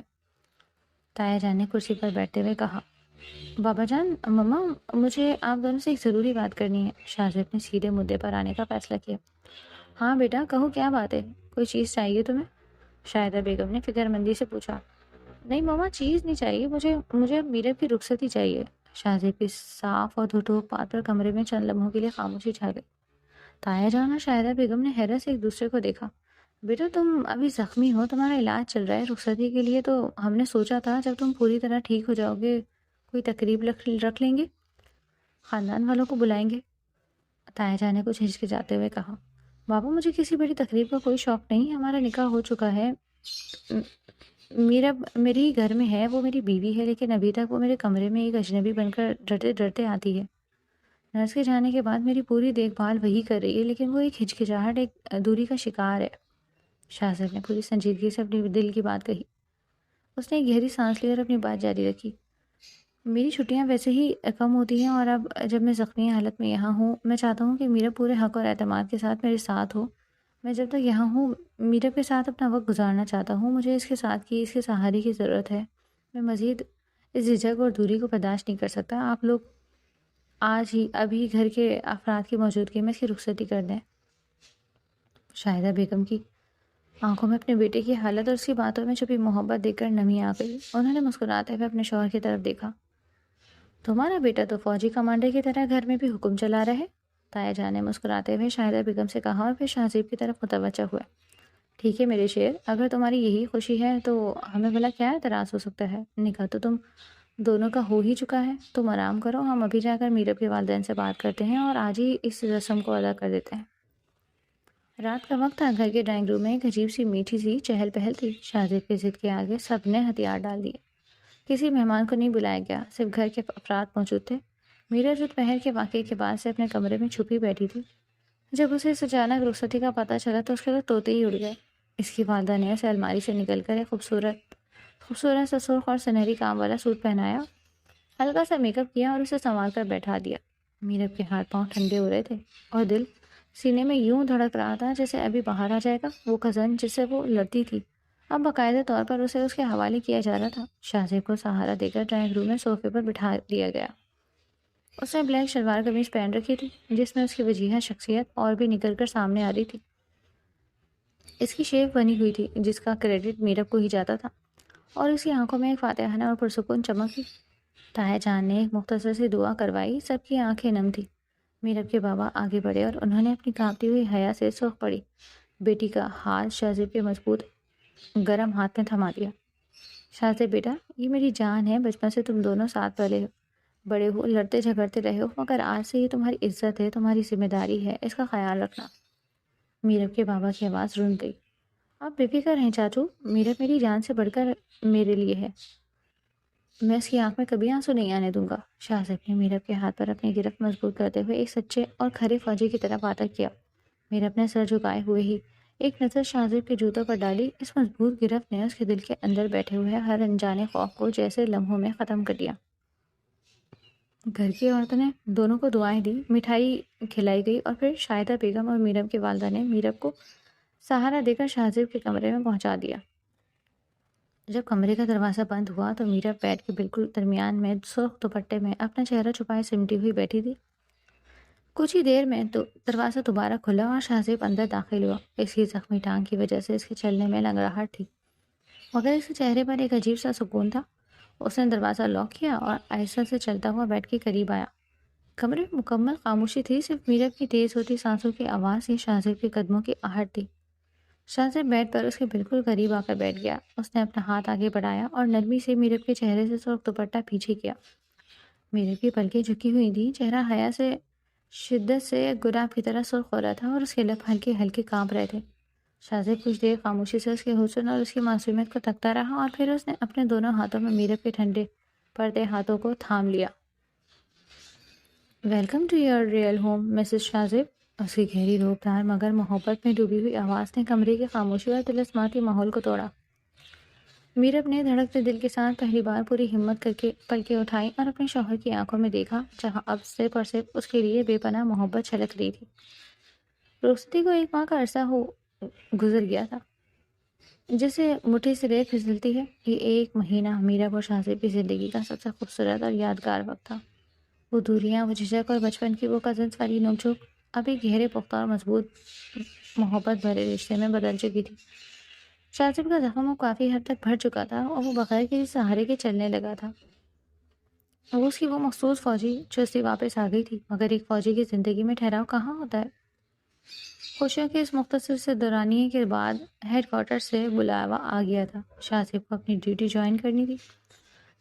تایا جان نے کرسی پر بیٹھتے ہوئے کہا، بابا جان، مما، مجھے آپ دونوں سے ایک ضروری بات کرنی ہے۔ شاہزیب نے سیدھے مدعے پر آنے کا فیصلہ کیا۔ ہاں بیٹا کہو، کیا بات ہے؟ کوئی چیز چاہیے تمہیں؟ شاہدہ بیگم نے فکر مندی سے پوچھا۔ نہیں مما، چیز نہیں چاہیے، مجھے اب میرب کی رخصتی چاہیے۔ شاہزیب کی صاف اور دھٹوک بات پر کمرے میں چند لمحوں کے لیے خاموشی چھا گئی۔ تایا جان اور شاہدہ بیگم نے حیرت سے ایک دوسرے کو دیکھا۔ بیٹا تم ابھی زخمی ہو، تمہارا علاج چل رہا ہے، رخصتی کے لیے تو ہم نے سوچا تھا جب تم پوری طرح ٹھیک ہو جاؤ گے کوئی تقریب رکھ لیں گے، خاندان والوں کو بلائیں گے۔ تایا جان نے کچھ ہچکچاتے ہوئے کہا، بابا مجھے کسی بڑی تقریب کا کوئی شوق نہیں، ہمارا نکاح ہو چکا ہے، میرب میری گھر میں ہے، وہ میری بیوی ہے، لیکن ابھی تک وہ میرے کمرے میں ایک اجنبی بن کر ڈرتے ڈرتے آتی ہے۔ نرس کے جانے کے بعد میری پوری دیکھ بھال وہی کر رہی ہے، لیکن وہ ایک ہچکچاہٹ، ایک دوری کا شکار ہے۔ شاہزیب نے پوری سنجیدگی سے اپنی دل کی بات کہی۔ اس نے ایک گہری سانس لی اور اپنی بات جاری رکھی۔ میری چھٹیاں ویسے ہی کم ہوتی ہیں، اور اب جب میں زخمی حالت میں یہاں ہوں، میں چاہتا ہوں کہ میرا پورے حق اور اعتماد کے ساتھ میرے ساتھ ہو۔ میں جب تک یہاں ہوں میرب کے ساتھ اپنا وقت گزارنا چاہتا ہوں، مجھے اس کے ساتھ کی، اس کے سہارے کی ضرورت ہے۔ میں مزید اس جھجک اور دوری کو برداشت نہیں کر سکتا۔ آپ لوگ آج ہی ابھی گھر کے افراد کی موجودگی میں اس کی رخصتی کر دیں۔ شاہدہ بیگم کی آنکھوں میں اپنے بیٹے کی حالت اور اس کی باتوں میں چھپی محبت دیکھ کر نمی آ گئی۔ انہوں نے مسکراتے ہوئے اپنے شوہر کی طرف دیکھا۔ تمہارا بیٹا تو فوجی کمانڈر کی طرح گھر میں بھی حکم چلا رہے؟ تایا جان نے مسکراتے ہوئے شاہدہ بیگم سے کہا اور پھر شاہزیب کی طرف متوجہ ہوئے۔ ٹھیک ہے میرے شیر، اگر تمہاری یہی خوشی ہے تو ہمیں بھلا کیا اعتراض ہو سکتا ہے؟ نکاح تو تم دونوں کا ہو ہی چکا ہے، تم آرام کرو، ہم ابھی جا کر میرب کے والدین سے بات کرتے ہیں اور آج ہی اس رسم کو ادا کر دیتے ہیں۔ رات کا وقت تھا، گھر کے ڈرائنگ روم میں ایک عجیب سی میٹھی سی چہل پہل تھی۔ شاہزیب کی ضد کے آگے سب نے ہتھیار ڈال دیے۔ کسی مہمان کو نہیں بلایا گیا، صرف گھر کے افراد موجود تھے۔ میرا جو دوپہر کے واقعے کے بعد سے اپنے کمرے میں چھپی بیٹھی تھی، جب اسے اس اچانک رخصتی کا پتہ چلا تو اس کے تو طوطے ہی اڑ گئے۔ اس کی والدہ نے اسے الماری سے نکل کر ایک خوبصورت سا سرخ اور سنہری کام والا سوٹ پہنایا، ہلکا سا میک اپ کیا اور اسے سنوار کر بیٹھا دیا۔ میرب کے ہاتھ پاؤں ٹھنڈے ہو رہے تھے اور دل سینے میں یوں دھڑک رہا تھا جیسے ابھی باہر آ جائے گا۔ وہ کزن جس سے وہ لڑتی تھی اب باقاعدہ طور پر اسے اس کے حوالے کیا جا رہا تھا۔ شاہزیب کو سہارا دے کر ڈرائنگ روم میں صوفے پر بٹھا دیا گیا۔ اس نے بلیک شلوار قمیض پہن رکھی تھی جس میں اس کی وجیہہ شخصیت اور بھی نکل کر سامنے آ رہی تھی۔ اس کی شیو بنی ہوئی تھی جس کا کریڈٹ میرب کو ہی جاتا تھا، اور اس کی آنکھوں میں ایک فاتحانہ اور پرسکون چمک تھی۔ تایا جان نے ایک مختصر سی دعا کروائی، سب کی آنکھیں نم تھی۔ میرب کے بابا آگے بڑھے اور انہوں نے اپنی کانپتی ہوئی حیا سے سرخ پڑی بیٹی کا ہاتھ شاہزیب کے مضبوط گرم ہاتھ میں تھما دیا۔ شاہزیب بیٹا، یہ میری جان ہے، بچپن سے تم دونوں ساتھ بڑے ہو، لڑتے جھگڑتے رہے ہو، مگر آج سے یہ تمہاری عزت ہے، تمہاری ذمہ داری ہے، اس کا خیال رکھنا۔ میرب کے بابا کی آواز رون گئی۔ آپ بے فکر ہیں چاچو، میرب میری جان سے بڑھ کر میرے لیے ہے، میں اس کی آنکھ میں کبھی آنسو نہیں آنے دوں گا۔ شاہزیب نے میرب کے ہاتھ پر اپنی گرفت مضبوط کرتے ہوئے ایک سچے اور کھرے فوجی کی طرح باتیں کیا۔ میرب نے سر جھکائے ہوئے ہی ایک نظر شاہزیب کے جوتوں پر ڈالی۔ اس مضبوط گرفت نے اس کے دل کے اندر بیٹھے ہوئے ہر انجانے خوف کو جیسے لمحوں میں ختم کر دیا۔ گھر کی عورتوں نے دونوں کو دعائیں دی، مٹھائی کھلائی گئی اور پھر شاہدہ بیگم اور میرب کی والدہ نے میرب کو سہارا دے کر شاہزیب کے کمرے میں پہنچا دیا۔ جب کمرے کا دروازہ بند ہوا تو میرب بیڈ کے بالکل درمیان میں سرخ دوپٹے میں اپنا چہرہ چھپائے سمٹی ہوئی بیٹھی تھی۔ کچھ ہی دیر میں دروازہ دوبارہ کھلا اور شاہزیب اندر داخل ہوا۔ اس کی زخمی ٹانگ کی وجہ سے اس کے چلنے میں لنگڑاہٹ تھی، مگر اس کے چہرے پر ایک عجیب سا سکون تھا۔ اس نے دروازہ لاک کیا اور آہستہ سے چلتا ہوا بیڈ کے قریب آیا۔ کمرے میں مکمل خاموشی تھی، صرف میرب کی تیز ہوتی سانسوں کی آواز ہی شاہزیب کے قدموں کی آہٹ تھی۔ شاہزیب بیڈ پر اس کے بالکل قریب آ کر بیٹھ گیا۔ اس نے اپنا ہاتھ آگے بڑھایا اور نرمی سے میرب کے چہرے سے سرخ دوپٹہ پیچھے کیا۔ میرب کی پلکیں جھکی ہوئی تھیں، چہرہ حیا سے شدت سے گلاب کی طرح سرخ ہو رہا تھا اور اس کے لب ہلکے ہلکے کانپ رہے تھے۔ شاہزیب کچھ دیر خاموشی سے اس کے حسن اور اس کی معصومیت کو تکتا رہا اور پھر اس نے اپنے دونوں ہاتھوں میں میرب کے ٹھنڈے پڑتے ہاتھوں کو تھام لیا۔ Welcome to your real home Mrs Shahzeb, اس کی گہری روبدار مگر محبت میں ڈوبی ہوئی آواز نے کمرے کی خاموشی اور طلسماتی ماحول کو توڑا۔ میرب نے دھڑکتے دل کے ساتھ پہلی بار پوری ہمت کر کے پلکیں اٹھائی اور اپنے شوہر کی آنکھوں میں دیکھا، جہاں اب صرف اور صرف اس کے لیے بے پناہ محبت چھلک رہی تھی۔ رخصتی کو ایک ماہ کا عرصہ گزر گیا تھا، جسے مٹھی سے ریت پھسلتی ہے۔ یہ ایک مہینہ میرب اور شاہزیب کی زندگی کا سب سے خوبصورت اور یادگار وقت تھا۔ وہ دوریاں، وہ جھجک اور بچپن کی وہ کزنس والی نوک جھوک اب ایک گہرے پختہ اور مضبوط محبت بھرے رشتے میں بدل چکی تھی۔ شاہزیب کا زخم اب کافی حد تک بھر چکا تھا اور وہ بغیر کسی سہارے کے چلنے لگا تھا۔ اس کی وہ مخصوص فوجی چستی واپس آ گئی تھی، مگر ایک فوجی کی زندگی میں ٹھہراؤ کہاں ہوتا ہے؟ خوشیوں کے اس مختصر سے دورانیے کے بعد ہیڈ کوارٹر سے بلاوا آ گیا تھا۔ شاہزیب کو اپنی ڈیوٹی جوائن کرنی تھی۔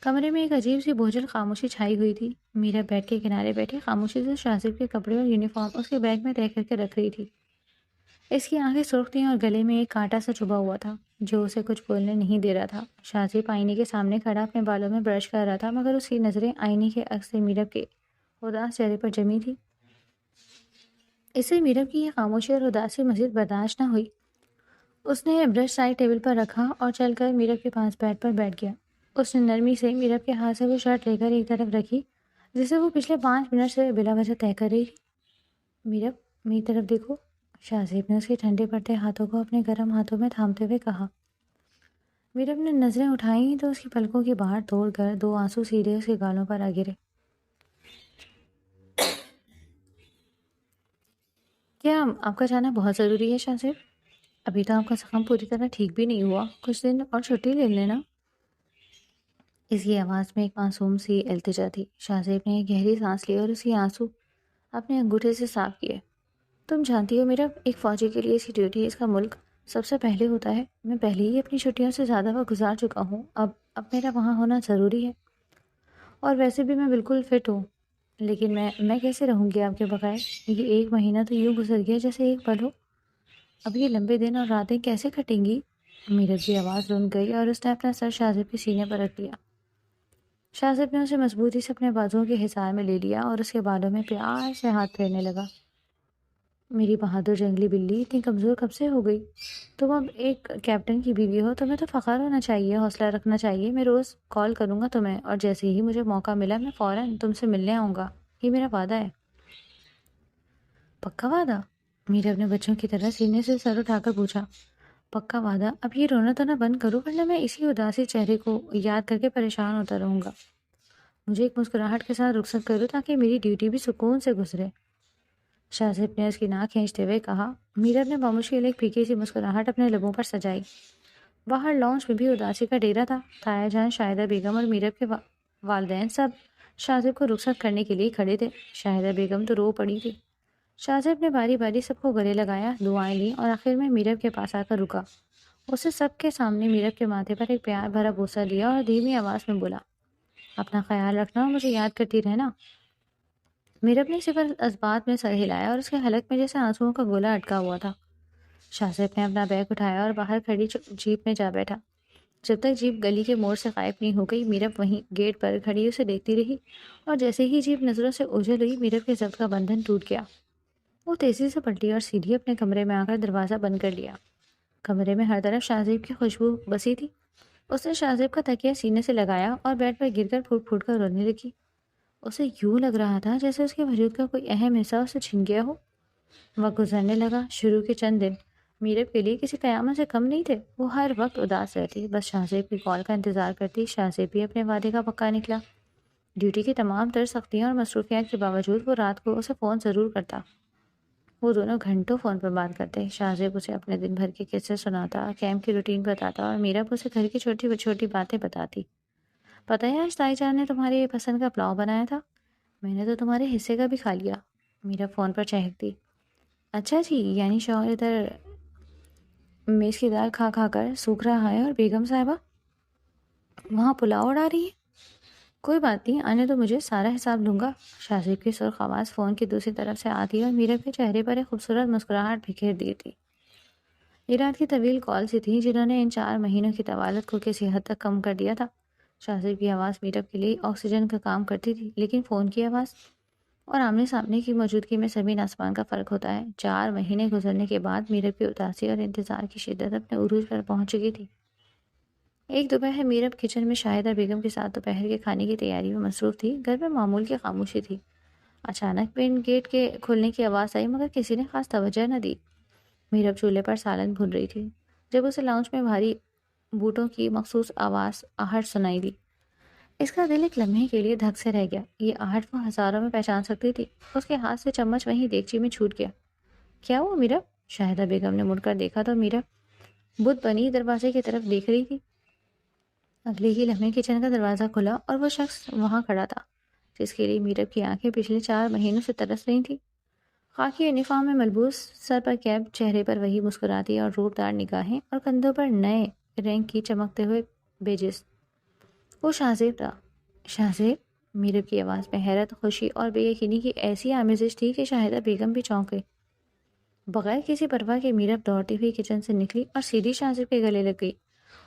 کمرے میں ایک عجیب سی بوجھل خاموشی چھائی ہوئی تھی۔ میرا بیڈ کے کنارے بیٹھے خاموشی سے شاہزیب کے کپڑے اور یونیفارم اس کے بیگ میں طے کر کے رکھ رہی تھی۔ اس کی آنکھیں سرخ تھیں اور گلے میں ایک کانٹا سا چبھا ہوا تھا جو اسے کچھ بولنے نہیں دے رہا تھا۔ شاہزیب آئینے کے سامنے کھڑا اپنے بالوں میں برش کر رہا تھا، مگر اس کی نظریں آئینے کے عکس سے میرب کے اداس چہرے پر جمی تھی۔ اس سے میرب کی یہ خاموشی اور اداسی مزید برداشت نہ ہوئی۔ اس نے برش سائڈ ٹیبل پر رکھا اور چل کر میرب کے پاس بیڈ پر بیٹھ گیا۔ اس نے نرمی سے میرب کے ہاتھ سے وہ شرٹ لے کر ایک طرف رکھی جسے وہ پچھلے 5 منٹ سے بلا وجہ طے کر رہی تھی۔ میرب، میری طرف دیکھو، شاہزیب نے اس کے ٹھنڈے پڑتے ہاتھوں کو اپنے گرم ہاتھوں میں تھامتے ہوئے کہا۔ میرب نے نظریں اٹھائیں تو اس کی پلکوں کی باہر توڑ کر 2 آنسو سیدھے اس کے گالوں پر آ گرے۔ کیا آپ کا جانا بہت ضروری ہے شاہزیب؟ ابھی تو آپ کا زخم پوری طرح ٹھیک بھی نہیں ہوا، کچھ دن اور چھٹی لے لینا۔ اس کی آواز میں ایک معصوم سی التجا تھی۔ شاہزیب نے ایک گہری سانس لی اور اس کی آنسو اپنے انگوٹھے سے صاف کیے۔ تم جانتی ہو میرب، ایک فوجی کے لیے اس کی ڈیوٹی اس کا ملک سب سے پہلے ہوتا ہے۔ میں پہلے ہی اپنی چھٹیوں سے زیادہ وقت گزار چکا ہوں، اب میرا وہاں ہونا ضروری ہے۔ اور ویسے بھی میں بالکل فٹ ہوں، لیکن میں کیسے رہوں گی آپ کے بغیر؟ یہ 1 مہینہ تو یوں گزر گیا جیسے ایک پل ہو۔ اب یہ لمبے دن اور راتیں کیسے کٹیں گی؟ میرٹ کی آواز رن گئی اور اس نے اپنا سر شاہزب کے سینے پر رکھ دیا۔ شاہزب نے اسے مضبوطی سے اپنے بازوؤں کے حصار میں لے لیا اور اس کے بالوں میں پیار سے ہاتھ پھیرنے لگا۔ میری بہادر جنگلی بلی اتنی کمزور کب سے ہو گئی؟ تم اب ایک کیپٹن کی بیوی ہو، تمہیں تو فخر ہونا چاہیے، حوصلہ رکھنا چاہیے۔ میں روز کال کروں گا تمہیں، اور جیسے ہی مجھے موقع ملا میں فوراً تم سے ملنے آؤں گا، یہ میرا وعدہ ہے۔ پکا وعدہ؟ میرا اپنے بچوں کی طرح سینے سے سر اٹھا کر پوچھا۔ پکا وعدہ؟ اب یہ رونا دھونا بند کرو، ورنہ میں اسی اداسی چہرے کو یاد کر کے پریشان ہوتا رہوں گا۔ مجھے ایک مسکراہٹ کے ساتھ رخصت کرو تاکہ میری ڈیوٹی بھی سکون سے گزرے۔ شاہزب نے اس کی ناک کھینچتے ہوئے کہا۔ میرب نے بامشکل ایک پھیکی سی مسکراہٹ اپنے لبوں پر سجائی۔ باہر لانچ میں بھی اداسی کا ڈیرا تھا۔ تایا جان، شاہدہ بیگم اور میرب کے والدین سب شاہزب کو رخصت کرنے کے لیے کھڑے تھے۔ شاہدہ بیگم تو رو پڑی تھی۔ شاہزب نے باری باری سب کو گلے لگایا، دعائیں لیں اور آخر میں میرب کے پاس آ کر رکا۔ اسے سب کے سامنے میرب کے ماتھے پر ایک پیار بھرا بوسہ دیا اور دھیمی آواز میں بولا، اپنا خیال رکھنا اور مجھے یاد کرتی رہنا۔ میرب نے صرف اسبات میں سر ہلایا اور اس کے حلق میں جیسے آنسوؤں کا گولا اٹکا ہوا تھا۔ شاہزب نے اپنا بیگ اٹھایا اور باہر کھڑی جیپ میں جا بیٹھا۔ جب تک جیپ گلی کے موڑ سے غائب نہیں ہو گئی، میرب وہیں گیٹ پر کھڑی اسے دیکھتی رہی، اور جیسے ہی جیپ نظروں سے اوجھل ہوئی، میرب کے ضبط کا بندھن ٹوٹ گیا۔ وہ تیزی سے پلٹی اور سیدھی اپنے کمرے میں آ کر دروازہ بند کر لیا۔ کمرے میں ہر طرف شاہزیب کی خوشبو بسی تھی۔ اس نے شاہزیب کا تکیہ سینے سے لگایا اور بیڈ پر گر کر پھوٹ پھوٹ کر رونے لگی۔ اسے یوں لگ رہا تھا جیسے اس کے وجود کا کوئی اہم حصہ اسے چھن گیا ہو۔ وقت گزرنے لگا۔ شروع کے چند دن میرب کے لیے کسی قیامت سے کم نہیں تھے۔ وہ ہر وقت اداس رہتی، بس شاہزیب کی کال کا انتظار کرتی۔ شاہزیب بھی اپنے وعدے کا پکا نکلا۔ ڈیوٹی کی تمام تر سختیاں اور مصروفیات کے باوجود وہ رات کو اسے فون ضرور کرتا۔ وہ دونوں گھنٹوں فون پر بات کرتے۔ شاہزیب اسے اپنے دن بھر کے قصے سناتا، کیمپ کی روٹین بتاتا، اور میرب اسے گھر کی چھوٹی چھوٹی باتیں بتاتی۔ پتہ ہے آج تائی جان نے تمہارے پسند کا پلاؤ بنایا تھا؟ میں نے تو تمہارے حصے کا بھی کھا لیا، میرب فون پر چہکتی۔ اچھا جی، یعنی شوہر ادھر میز کی دال کھا کھا کر سوکھ رہا ہے اور بیگم صاحبہ وہاں پلاؤ اڑا رہی ہے؟ کوئی بات نہیں، آنے تو مجھے سارا حساب لوں گا۔ شاہزیب کی سرخ آواز فون کی دوسری طرف سے آتی اور میرب کے چہرے پر ایک خوبصورت مسکراہٹ بکھیر دی تھی۔ یہ رات کی طویل کال سی تھی جنہوں نے ان 4 مہینوں کی طوالت کو کسی حد تک کم کر دیا تھا۔ شاہزیب کی آواز میرب کے لیے آکسیجن کا کام کرتی تھی، لیکن فون کی آواز اور آمنے سامنے کی موجودگی میں زمین آسمان کا فرق ہوتا ہے۔ 4 مہینے گزرنے کے بعد میرب کی اداسی اور انتظار کی شدت اپنے عروج پر پہنچ چکی تھی۔ ایک دوپہر میرب کچن میں شاہدہ بیگم کے ساتھ دوپہر کے کھانے کی تیاری میں مصروف تھی۔ گھر میں معمول کی خاموشی تھی۔ اچانک مین گیٹ کے کھلنے کی آواز آئی، مگر کسی نے خاص توجہ نہ دی۔ میرب چولہے پر سالن بھون رہی تھی جب اسے لاؤنج میں بھاری بوٹوں کی مخصوص آواز آہٹ سنائی دی۔ اس کا دل ایک لمحے کے لیے دھک سے رہ گیا۔ یہ آہٹ وہ ہزاروں میں پہچان سکتی تھی۔ اس کے ہاتھ سے چمچ وہیں دیگچی میں چھوٹ گیا۔ کیا ہوا میرب؟ شاہدہ بیگم نے مڑ کر دیکھا تو میرب بت بنی دروازے کی طرف دیکھ رہی تھی۔ اگلے ہی لمحے کچن کا دروازہ کھلا اور وہ شخص وہاں کھڑا تھا جس کے لیے میرب کی آنکھیں پچھلے 4 مہینوں سے ترس رہی تھیں۔ خاکی یونیفارم میں ملبوس، سر پر کیپ، چہرے پر وہی مسکراتی اور روپدار نگاہیں، اور کندھوں پر نئے رنگ کی چمکتے ہوئے بیجز۔ وہ شاہزیب تھا۔ شاہزیب؟ میرب کی آواز میں حیرت، خوشی اور بے یقینی کی ایسی آمیزش تھی کہ شاہدہ بیگم بھی چونک گئی۔ بغیر کسی پرواہ کے میرب دوڑتی ہوئی کچن سے نکلی اور سیدھی شاہزیب کے گلے لگ گئی۔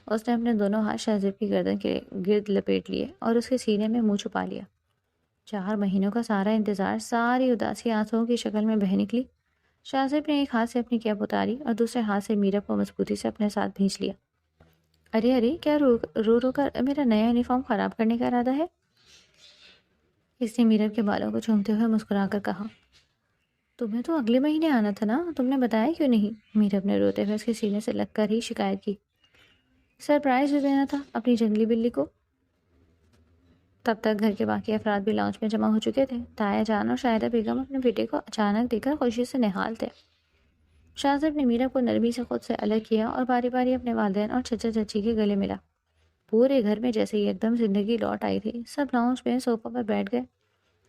اس نے اپنے دونوں ہاتھ شاہزیب کی گردن کے گرد لپیٹ لیے اور اس کے سینے میں منہ چھپا لیا۔ 4 مہینوں کا سارا انتظار، ساری اداسی آنسوؤں کی شکل میں بہہ نکلی۔ شاہزیب نے ایک ہاتھ سے اپنی کیپ اتاری اور دوسرے ہاتھ سے میرب کو مضبوطی سے اپنے ساتھ بھینچ لیا۔ ارے کیا رو کر میرا نیا یونیفارم خراب کرنے کا ارادہ ہے؟ اس نے میرب کے بالوں کو چومتے ہوئے مسکرا کر کہا۔ تمہیں تو اگلے مہینے آنا تھا نا، تم نے بتایا کیوں نہیں؟ میرب نے روتے ہوئے اس کے سینے سے لگ کر ہی شکایت کی۔ سرپرائز بھی دینا تھا اپنی جنگلی بلی کو۔ تب تک گھر کے باقی افراد بھی لاؤنج میں جمع ہو چکے تھے۔ تایا جان اور شاہدہ بیگم اپنے بیٹے کو اچانک دیکھ کر خوشی سے نہال تھے۔ شاہزیب نے میرب کو نرمی سے خود سے الگ کیا اور باری باری اپنے والدین اور چچا چچی کے گلے ملا۔ پورے گھر میں جیسے ہی ایک دم زندگی لوٹ آئی تھی۔ سب لاؤنج میں صوفہ پر بیٹھ گئے۔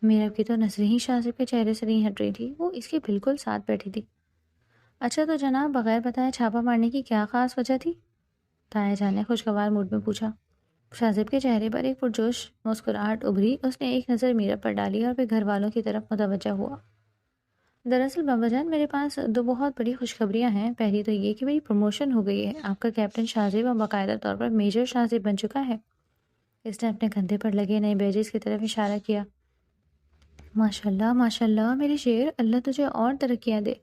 میرب کی تو نظریں ہی شاہزیب کے چہرے سے نہیں ہٹ رہی تھی، وہ اس کے بالکل ساتھ بیٹھی تھی۔ اچھا تو جناب، بغیر بتائے چھاپا مارنے کی کیا خاص وجہ تھی؟ تایا جان نے خوشگوار موڈ میں پوچھا۔ شاہزب کے چہرے پر ایک پرجوش مسکراہٹ ابھری۔ اس نے ایک نظر میرا پر ڈالی اور پھر گھر والوں کی طرف متوجہ ہوا۔ دراصل بابا جان، میرے پاس دو بہت بڑی خوشخبریاں ہیں۔ پہلی تو یہ کہ میری پروموشن ہو گئی ہے۔ آپ کا کیپٹن شاہزیب اب باقاعدہ طور پر میجر شاہزیب بن چکا ہے۔ اس نے اپنے کندھے پر لگے نئے بیجز کی طرف اشارہ کیا۔ ماشاء اللہ میرے شیر، اللہ تجھے اور ترقیاں دے۔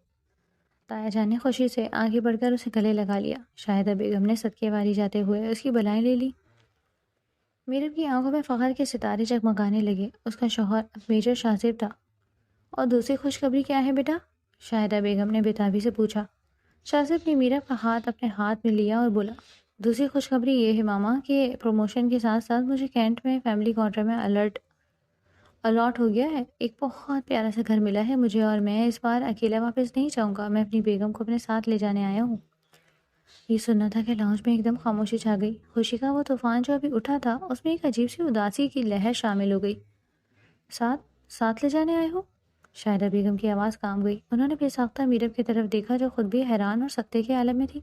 تایا جان نے خوشی سے آگے بڑھ کر اسے گلے لگا لیا۔ شاہدہ بیگم نے صدقے واری جاتے ہوئے اس کی بلائیں لے لی۔ میرب کی آنکھوں میں فخر کے ستارے جگمگانے لگے۔ اس کا شوہر اب میجر شاہزیب تھا۔ اور دوسری خوشخبری کیا ہے بیٹا؟ شاہدہ بیگم نے بےتابی سے پوچھا۔ شاہزیب نے میرب کا ہاتھ اپنے ہاتھ میں لیا اور بولا، دوسری خوشخبری یہ ہے ماما کہ پروموشن کے ساتھ ساتھ مجھے کینٹ میں فیملی کوارٹر میں الاٹ ہو گیا ہے۔ ایک بہت پیارا سا گھر ملا ہے مجھے، اور میں اس بار اکیلا واپس نہیں جاؤں گا۔ میں اپنی بیگم کو اپنے ساتھ لے جانے آیا ہوں۔ یہ سننا تھا کہ لاؤنج میں ایک دم خاموشی چھا گئی۔ خوشی کا وہ طوفان جو ابھی اٹھا تھا اس میں ایک عجیب سی اداسی کی لہر شامل ہو گئی۔ ساتھ لے جانے آئے ہو؟ شاہدہ بیگم کی آواز کام گئی۔ انہوں نے بے ساختہ میرب کی طرف دیکھا جو خود بھی حیران اور سکتے کے عالم میں تھی۔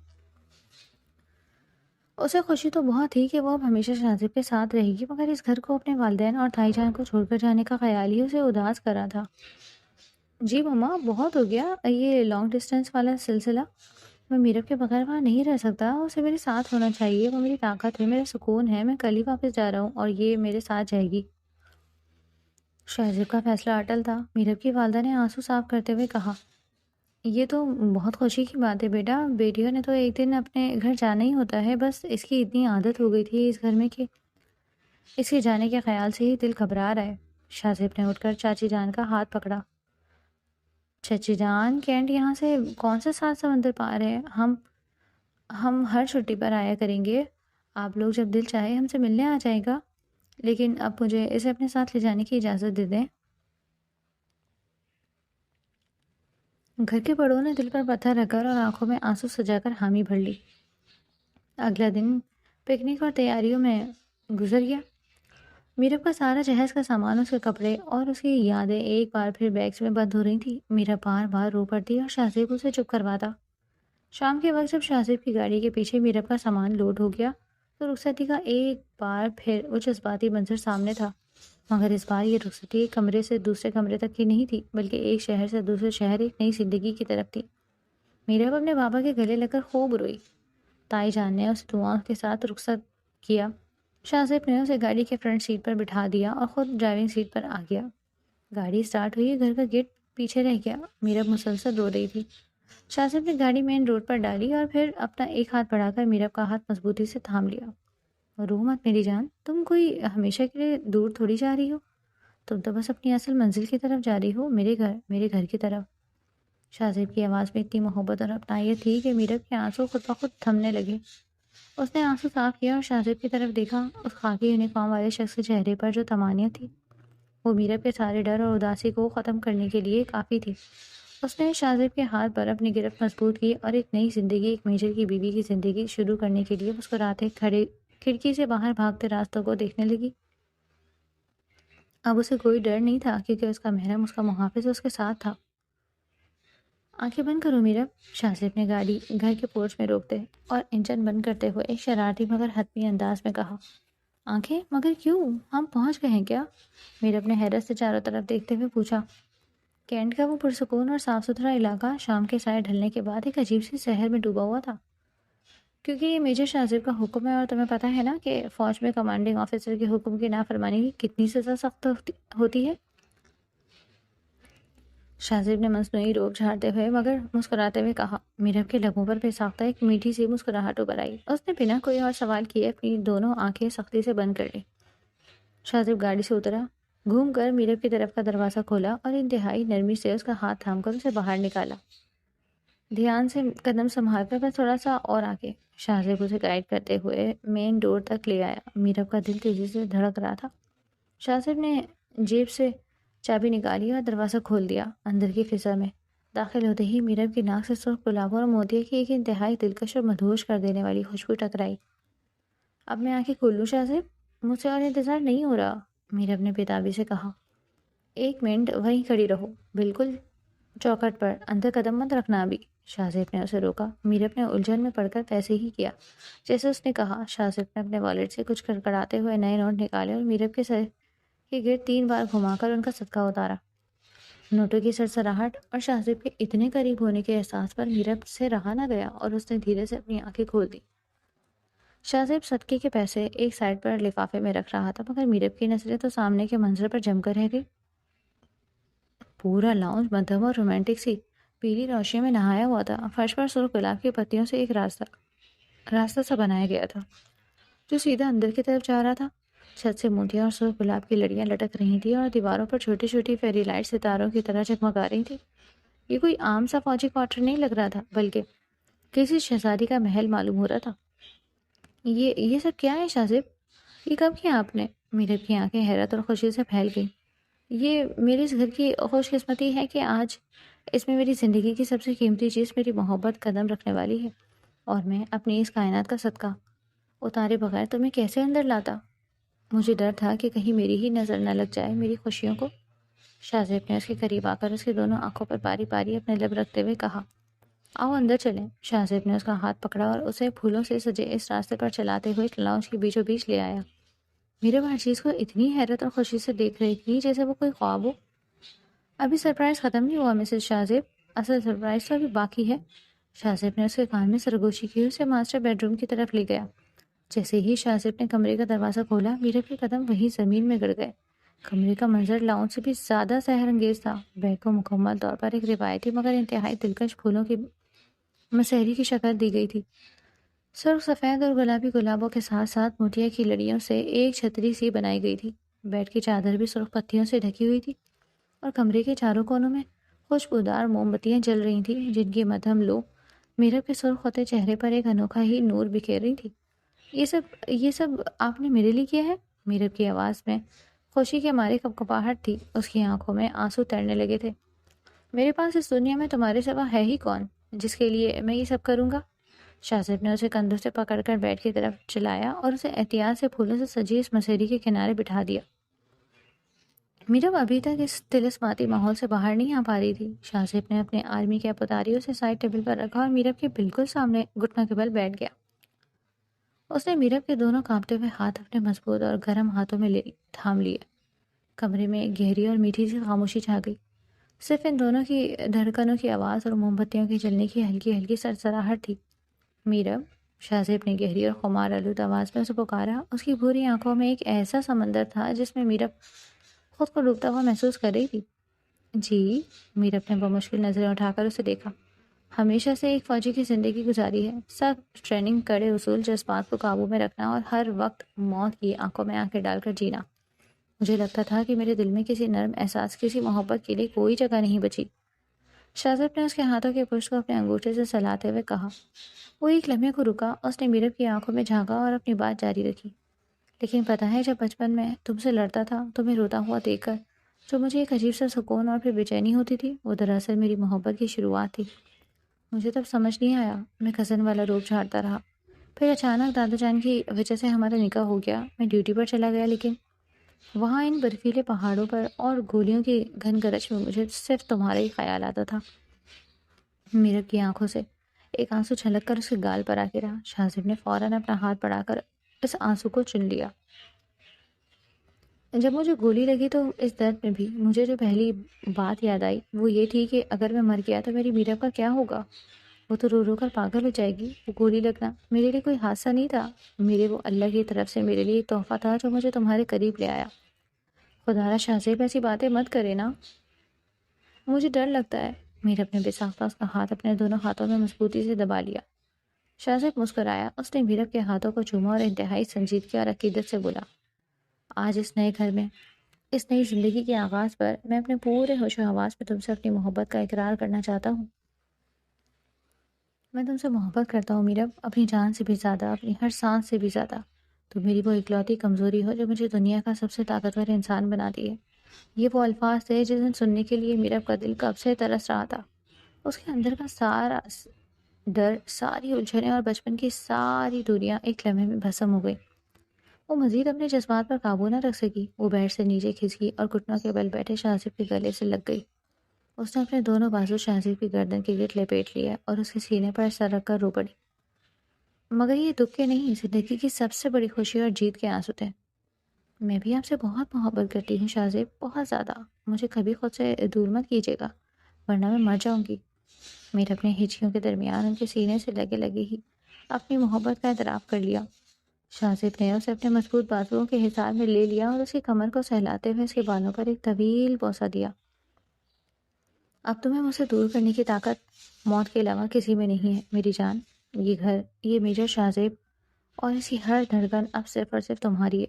اسے خوشی تو بہت تھی کہ وہ اب ہمیشہ شاہزیب کے ساتھ رہے گی، مگر اس گھر کو، اپنے والدین اور تائی جان کو چھوڑ کر جانے کا خیال ہی اسے اداس کر رہا تھا۔ جی مما، بہت ہو گیا یہ لانگ ڈسٹینس والا سلسلہ۔ میں میرب کے بغیر وہاں نہیں رہ سکتا، اسے میرے ساتھ ہونا چاہیے۔ وہ میری طاقت ہے، میرا سکون ہے۔ میں کل ہی واپس جا رہا ہوں اور یہ میرے ساتھ جائے گی۔ شاہزیب کا فیصلہ اٹل تھا۔ میرب کی والدہ نے آنسو صاف کرتے ہوئے کہا، یہ تو بہت خوشی کی بات ہے بیٹا، بیٹیوں نے تو ایک دن اپنے گھر جانا ہی ہوتا ہے۔ بس اس کی اتنی عادت ہو گئی تھی اس گھر میں کہ اس کے جانے کے خیال سے ہی دل گھبرا رہا ہے۔ شاہزیب نے اٹھ کر چاچی جان کا ہاتھ پکڑا۔ چچی جان، کینٹ یہاں سے کون سے 7 سمندر پار ہے؟ ہم ہر چھٹی پر آیا کریں گے۔ آپ لوگ جب دل چاہے ہم سے ملنے آ جائے گا، لیکن اب مجھے اسے اپنے ساتھ لے جانے کی اجازت دے دیں۔ گھر کے بڑوں نے دل پر پتھر رکھ کر اور آنکھوں میں آنسو سجا کر حامی بھر لی۔ اگلا دن پکنک اور تیاریوں میں گزر گیا۔ میرب کا سارا جہیز کا سامان، اس کے کپڑے اور اس کی یادیں ایک بار پھر بیگز میں بند ہو رہی تھی۔ میرب بار بار رو پڑتی اور شاہزیب اسے چپ کرواتا۔ شام کے وقت جب شاہزیب کی گاڑی کے پیچھے میرب کا سامان لوڈ ہو گیا تو رخصتی کا ایک بار پھر وہ جذباتی منظر سامنے تھا، مگر اس بار یہ رخصتی ایک کمرے سے دوسرے کمرے تک کی نہیں تھی، بلکہ ایک شہر سے دوسرے شہر، ایک نئی زندگی کی طرف تھی۔ میرب اپنے بابا کے گلے لگ کر خوب روئی۔ تائی جان نے اسے دعاؤں کے ساتھ رخصت کیا۔ شاہزیب نے اسے گاڑی کے فرنٹ سیٹ پر بٹھا دیا اور خود ڈرائیونگ سیٹ پر آ گیا۔ گاڑی سٹارٹ ہوئی، گھر کا گیٹ پیچھے رہ گیا۔ میرب مسلسل رو رہی تھی۔ شاہزیب نے گاڑی مین روڈ پر ڈالی اور پھر اپنا ایک ہاتھ بڑھا کر میرب کا ہاتھ مضبوطی سے تھام لیا۔ رو مت میری جان، تم کوئی ہمیشہ کے لیے دور تھوڑی جا رہی ہو، تم تو بس اپنی اصل منزل کی طرف جا رہی ہو، میرے گھر کی طرف۔ شاہزیب کی آواز میں اتنی محبت اور اپنائیت تھی کہ میرب کے آنسو خود بخود تھمنے لگے۔ اس نے آنسو صاف کیا اور شاہزیب کی طرف دیکھا۔ اس خاکی یونیفارم والے شخص کے چہرے پر جو طمانینت تھی وہ میرب کے سارے ڈر اور اداسی کو ختم کرنے کے لیے کافی تھی۔ اس نے شاہزیب کے ہاتھ پر اپنی گرفت مضبوط کی اور ایک نئی زندگی، ایک میجر کی بیوی کی زندگی شروع کرنے کے لیے مسکراتے کھڑے کھڑکی سے باہر بھاگتے راستوں کو دیکھنے لگی۔ اب اسے کوئی ڈر نہیں تھا کیونکہ اس کا محرم، اس کا محافظ اس کے ساتھ تھا۔ آنکھیں بند کرو میرب، شاہزیب نے گاڑی گھر کے پورچ میں روکتے اور انجن بند کرتے ہوئے ایک شرارتی مگر حتمی انداز میں کہا۔ آنکھیں؟ مگر کیوں؟ ہم پہنچ گئے ہیں کیا؟ میرب نے حیرت سے چاروں طرف دیکھتے ہوئے پوچھا۔ کینٹ کا وہ پرسکون اور صاف ستھرا علاقہ شام کے سائے ڈھلنے کے بعد ایک عجیب سی سحر میں ڈوبا ہوا تھا، کیونکہ یہ میجر شاہزیب کا حکم ہے اور تمہیں پتہ ہے نا کہ فوج میں کمانڈنگ آفیسر کے حکم کی نافرمانی کی کتنی سزا سخت ہوتی ہے۔ شاہزیب نے مصنوعی روب جھاڑتے ہوئے مگر مسکراتے ہوئے کہا۔ میرب کے لبوں پر بے ساختہ ایک میٹھی سی مسکراہٹ ابھر آئی۔ اس نے بنا کوئی اور سوال کیے اپنی دونوں آنکھیں سختی سے بند کر لی۔ شاہزیب گاڑی سے اترا، گھوم کر میرب کی طرف کا دروازہ کھولا اور انتہائی نرمی سے اس کا ہاتھ تھام کر اسے باہر نکالا۔ دھیان سے قدم سنبھال کر بس تھوڑا سا اور آگے۔ شاہزیب اسے گائیڈ کرتے ہوئے مین ڈور تک لے آیا۔ میرب کا دل تیزی سے دھڑک رہا تھا۔ شاہزیب نے جیب سے چابی نکالی اور دروازہ کھول دیا۔ اندر کی فضا میں داخل ہوتے ہی میرب کی ناک سے سرخ گلابوں اور موتیے کی ایک انتہائی دلکش اور مدہوش کر دینے والی خوشبو ٹکرائی۔ اب میں آنکھیں کھول لوں شاہزیب؟ مجھ سے اور انتظار نہیں ہو رہا، میرب نے بےتابی سے کہا۔ 1 منٹ وہیں کھڑی رہو، بالکل چوکھٹ پر اندر قدم مت رکھنا ابھی، شاہ زیب نے اسے روکا۔ میرب نے الجھن میں پڑ کر ویسے ہی کیا جیسے اس نے کہا۔ شاہ زیب نے اپنے والیٹ سے کچھ کڑکڑاتے ہوئے نئے نوٹ نکالے اور میرب کے سر کے گرد 3 بار گھما کر ان کا صدقہ اتارا۔ نوٹوں کی سرسراہٹ اور شاہ زیب کے اتنے قریب ہونے کے احساس پر میرب سے رہا نہ گیا اور اس نے دھیرے سے اپنی آنکھیں کھول دی۔ شاہ زیب صدقے کے پیسے ایک سائڈ پر لفافے میں رکھ رہا تھا، مگر میرب کی نظریں تو سامنے کے منظر پر جم کر رہ گئی۔ پورا لاؤنج مدھم اور رومانٹک سی پیلی روشنی میں نہایا ہوا تھا۔ فرش پر سرخ گلاب کی پتیوں سے ایک راستہ سا بنایا گیا تھا جو سیدھا اندر کی طرف جا رہا تھا۔ چھت سے موتیاں اور سرخ گلاب کی لڑیاں لٹک رہی تھیں اور دیواروں پر چھوٹی چھوٹی فیری لائٹ ستاروں کی طرح جگمگا رہی تھی۔ یہ کوئی عام سا فوجی کوارٹر نہیں لگ رہا تھا، بلکہ کسی شہزادی کا محل معلوم ہو رہا تھا۔ یہ سب کیا ہے شاہ زیب؟ یہ کب کیا آپ نے؟ میرب کی آنکھیں حیرت اور خوشی سے پھیل گئیں۔ یہ میرے اس گھر کی خوش قسمتی ہے کہ آج اس میں میری زندگی کی سب سے قیمتی چیز میری محبت قدم رکھنے والی ہے، اور میں اپنی اس کائنات کا صدقہ اتارے بغیر تمہیں کیسے اندر لاتا؟ مجھے ڈر تھا کہ کہیں میری ہی نظر نہ لگ جائے میری خوشیوں کو۔ شاہ زیب نے اس کے قریب آ کر اس کی دونوں آنکھوں پر باری باری اپنے لب رکھتے ہوئے کہا۔ آؤ اندر چلیں۔ شاہ زیب نے اس کا ہاتھ پکڑا اور اسے پھولوں سے سجے اس راستے پر چلاتے ہوئے لاؤنج کے بیچوں بیچ لے آیا۔ میرے ہر چیز کو اتنی حیرت اور خوشی سے دیکھ رہی تھی جیسے وہ کوئی خواب ہو۔ ابھی سرپرائز ختم نہیں ہوا مسز شاہ زیب، اصل سرپرائز تو ابھی باقی ہے۔ شاہ زیب نے اس کے کان میں سرگوشی کی، اسے ماسٹر بیڈ روم کی طرف لے گیا۔ جیسے ہی شاہ زیب نے کمرے کا دروازہ کھولا، میرب کے قدم وہی زمین میں گڑ گئے۔ کمرے کا منظر لاؤنج سے بھی زیادہ سحر انگیز تھا۔ بیڈ کو مکمل طور پر ایک روایتی مگر انتہائی دلکش پھولوں کی مسحری کی شکل دی گئی تھی۔ سرخ سفید اور گلابی گلابوں کے ساتھ ساتھ موتیا کی لڑیوں سے ایک چھتری سی بنائی گئی تھی۔ بیڈ کی چادر بھی سرخ پتیوں سے ڈھکی ہوئی تھی اور کمرے کے چاروں کونوں میں خوشبودار موم بتیاں جل رہی تھیں جن کی مدھم لو میرب کے سرخ ہوتے چہرے پر ایک انوکھا ہی نور بکھیر رہی تھی۔ یہ سب آپ نے میرے لیے کیا ہے؟ میرب کی آواز میں خوشی کے مارے کپکپاہٹ تھی، اس کی آنکھوں میں آنسو تیرنے لگے تھے۔ میرے پاس اس دنیا میں تمہارے سوا ہے ہی کون جس کے لیے میں یہ سب کروں گا؟ شاہ زیب نے اسے کندھوں سے پکڑ کر بیڈ کی طرف چلایا اور اسے احتیاط سے پھولوں سے سجی اس مسحری کے کنارے بٹھا دیا۔ میرب ابھی تک اس طلسماتی ماحول سے باہر نہیں آ پا رہی تھی۔ شاہ زیب نے اپنے آرمی کیپ اتاری، اسے سائڈ ٹیبل پر رکھا اور میرب کے بالکل سامنے گھٹنوں کے بل بیٹھ گیا۔ اس نے میرب کے دونوں کانپتے ہوئے ہاتھ اپنے مضبوط اور گرم ہاتھوں میں تھام لیے۔ کمرے میں ایک گہری اور میٹھی سی خاموشی چھا گئی۔ صرف ان دونوں کی دھڑکنوں کی آواز اور موم بتیوں کے جلنے کی ہلکی ہلکی سرسراہٹ تھی۔ میرب، شاہ زیب نے گہری اور خمار آلود آواز میں اسے پکارا۔ اس کی بھوری آنکھوں میں ایک ایسا سمندر تھا جس میں میرب خود کو ڈوبتا ہوا محسوس کر رہی تھی۔ جی، میرب نے بمشکل نظریں اٹھا کر اسے دیکھا۔ ہمیشہ سے ایک فوجی کی زندگی گزاری ہے، سخت ٹریننگ، کڑے اصول، جذبات کو قابو میں رکھنا اور ہر وقت موت کی آنکھوں میں آنکھیں ڈال کر جینا۔ مجھے لگتا تھا کہ میرے دل میں کسی نرم احساس، کسی محبت کے لیے کوئی جگہ نہیں بچی۔ شاہ زیب نے اس کے ہاتھوں کے پشت کو اپنے انگوٹھے سے سلاتے ہوئے کہا۔ وہ ایک لمحے کو رکا، اس نے میرب کی آنکھوں میں جھانکا اور اپنی بات جاری رکھی۔ لیکن پتہ ہے، جب بچپن میں تم سے لڑتا تھا، تمہیں روتا ہوا دیکھ کر جو مجھے ایک عجیب سا سکون اور پھر بے چینی ہوتی تھی، وہ دراصل میری محبت کی شروعات تھی۔ مجھے تب سمجھ نہیں آیا، میں کزن والا روپ جھاڑتا رہا۔ پھر اچانک دادا جان کی وجہ سے ہمارا نکاح ہو گیا، میں ڈیوٹی پر چلا گیا، لیکن وہاں ان برفیلے پہاڑوں پر اور گولیوں کی گھن گرج میں مجھے صرف تمہارا ہی خیال آتا تھا۔ میرب کی آنکھوں سے ایک آنسو چھلک کر اس کے گال پر آ گرا۔ شاہ زیب نے فوراً اپنا ہاتھ بڑھا کر اس آنسو کو چن لیا۔ جب مجھے گولی لگی تو اس درد میں بھی مجھے جو پہلی بات یاد آئی وہ یہ تھی کہ اگر میں مر گیا تو میری میرب کا کیا ہوگا؟ وہ تو رو رو کر پاگل ہو جائے گی۔ وہ گولی لگنا میرے لیے کوئی حادثہ نہیں تھا، وہ اللہ کی طرف سے میرے لیے ایک تحفہ تھا جو مجھے تمہارے قریب لے آیا۔ خدا را شاہ زیب ایسی باتیں مت کرے نا، مجھے ڈر لگتا ہے۔ میرب نے بے ساختہ اس کا ہاتھ اپنے دونوں ہاتھوں میں مضبوطی سے دبا لیا۔ شاہ زیب مسکرایا، اس نے میرب کے ہاتھوں کو چوما اور انتہائی سنجیدگی اور عقیدت سے بولا۔ آج اس نئے گھر میں، اس نئی زندگی کے آغاز پر، میں اپنے پورے ہوش و حواس میں تم سے اپنی محبت کا اقرار کرنا چاہتا ہوں۔ میں تم سے محبت کرتا ہوں میرب، اپنی جان سے بھی زیادہ، اپنی ہر سانس سے بھی زیادہ۔ تو میری وہ اکلوتی کمزوری ہو جو مجھے دنیا کا سب سے طاقتور انسان بناتی ہے۔ یہ وہ الفاظ تھے جنہیں سننے کے لیے میرب کا دل کب سے ترس رہا تھا۔ اس کے اندر کا سارا ڈر، ساری الجھنیں اور بچپن کی ساری دوریاں ایک لمحے میں بھسم ہو گئی۔ وہ مزید اپنے جذبات پر قابو نہ رکھ سکی، وہ بیڈ سے نیچے کھسکی اور گھٹنوں کے بل بیٹھے شاہ زیب کے گلے سے لگ گئی۔ اس نے اپنے دونوں بازو شہزیب کی گردن کے گرد لپیٹ لیا اور اس کے سینے پر سر رکھ کر رو پڑی۔ مگر یہ دکھ کے نہیں، زندگی کی سب سے بڑی خوشی اور جیت کے آنسو تھے۔ میں بھی آپ سے بہت محبت کرتی ہوں شہزیب، بہت زیادہ۔ مجھے کبھی خود سے دور مت کیجیے گا، ورنہ میں مر جاؤں گی۔ میر اپنے ہچکیوں کے درمیان ان کے سینے سے لگے لگے ہی اپنی محبت کا اعتراف کر لیا۔ شہزیب نے اسے اپنے مضبوط بازوؤں کے حصار میں لے لیا اور اس کی کمر کو سہلاتے ہوئے اس کے بالوں پر ایک طویل بوسہ دیا۔ اب تمہیں مجھ سے دور کرنے کی طاقت موت کے علاوہ کسی میں نہیں ہے میری جان۔ یہ گھر، یہ میجر شہزیب اور اس کی ہر دھڑکن اب صرف اور صرف تمہاری ہے۔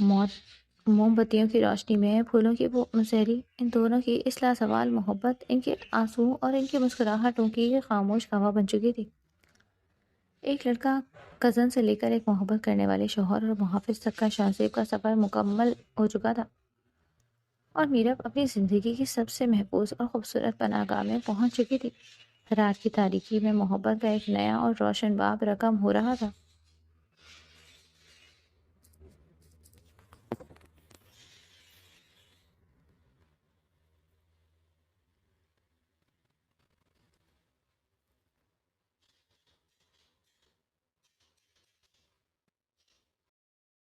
موت موم بتیوں کی روشنی میں، پھولوں کی وہ مسحری، ان دونوں کی اس لازوال محبت، ان کے آنسو اور ان کی مسکراہٹوں کی یہ خاموش گواہ بن چکی تھی۔ ایک لڑکا کزن سے لے کر ایک محبت کرنے والے شوہر اور محافظ تک کا شہزیب کا سفر مکمل ہو چکا تھا، اور میرب اپنی زندگی کی سب سے محفوظ اور خوبصورت پناہ گاہ میں پہنچ چکی تھی۔ رات کی تاریکی میں محبت کا ایک نیا اور روشن باب رقم ہو رہا تھا۔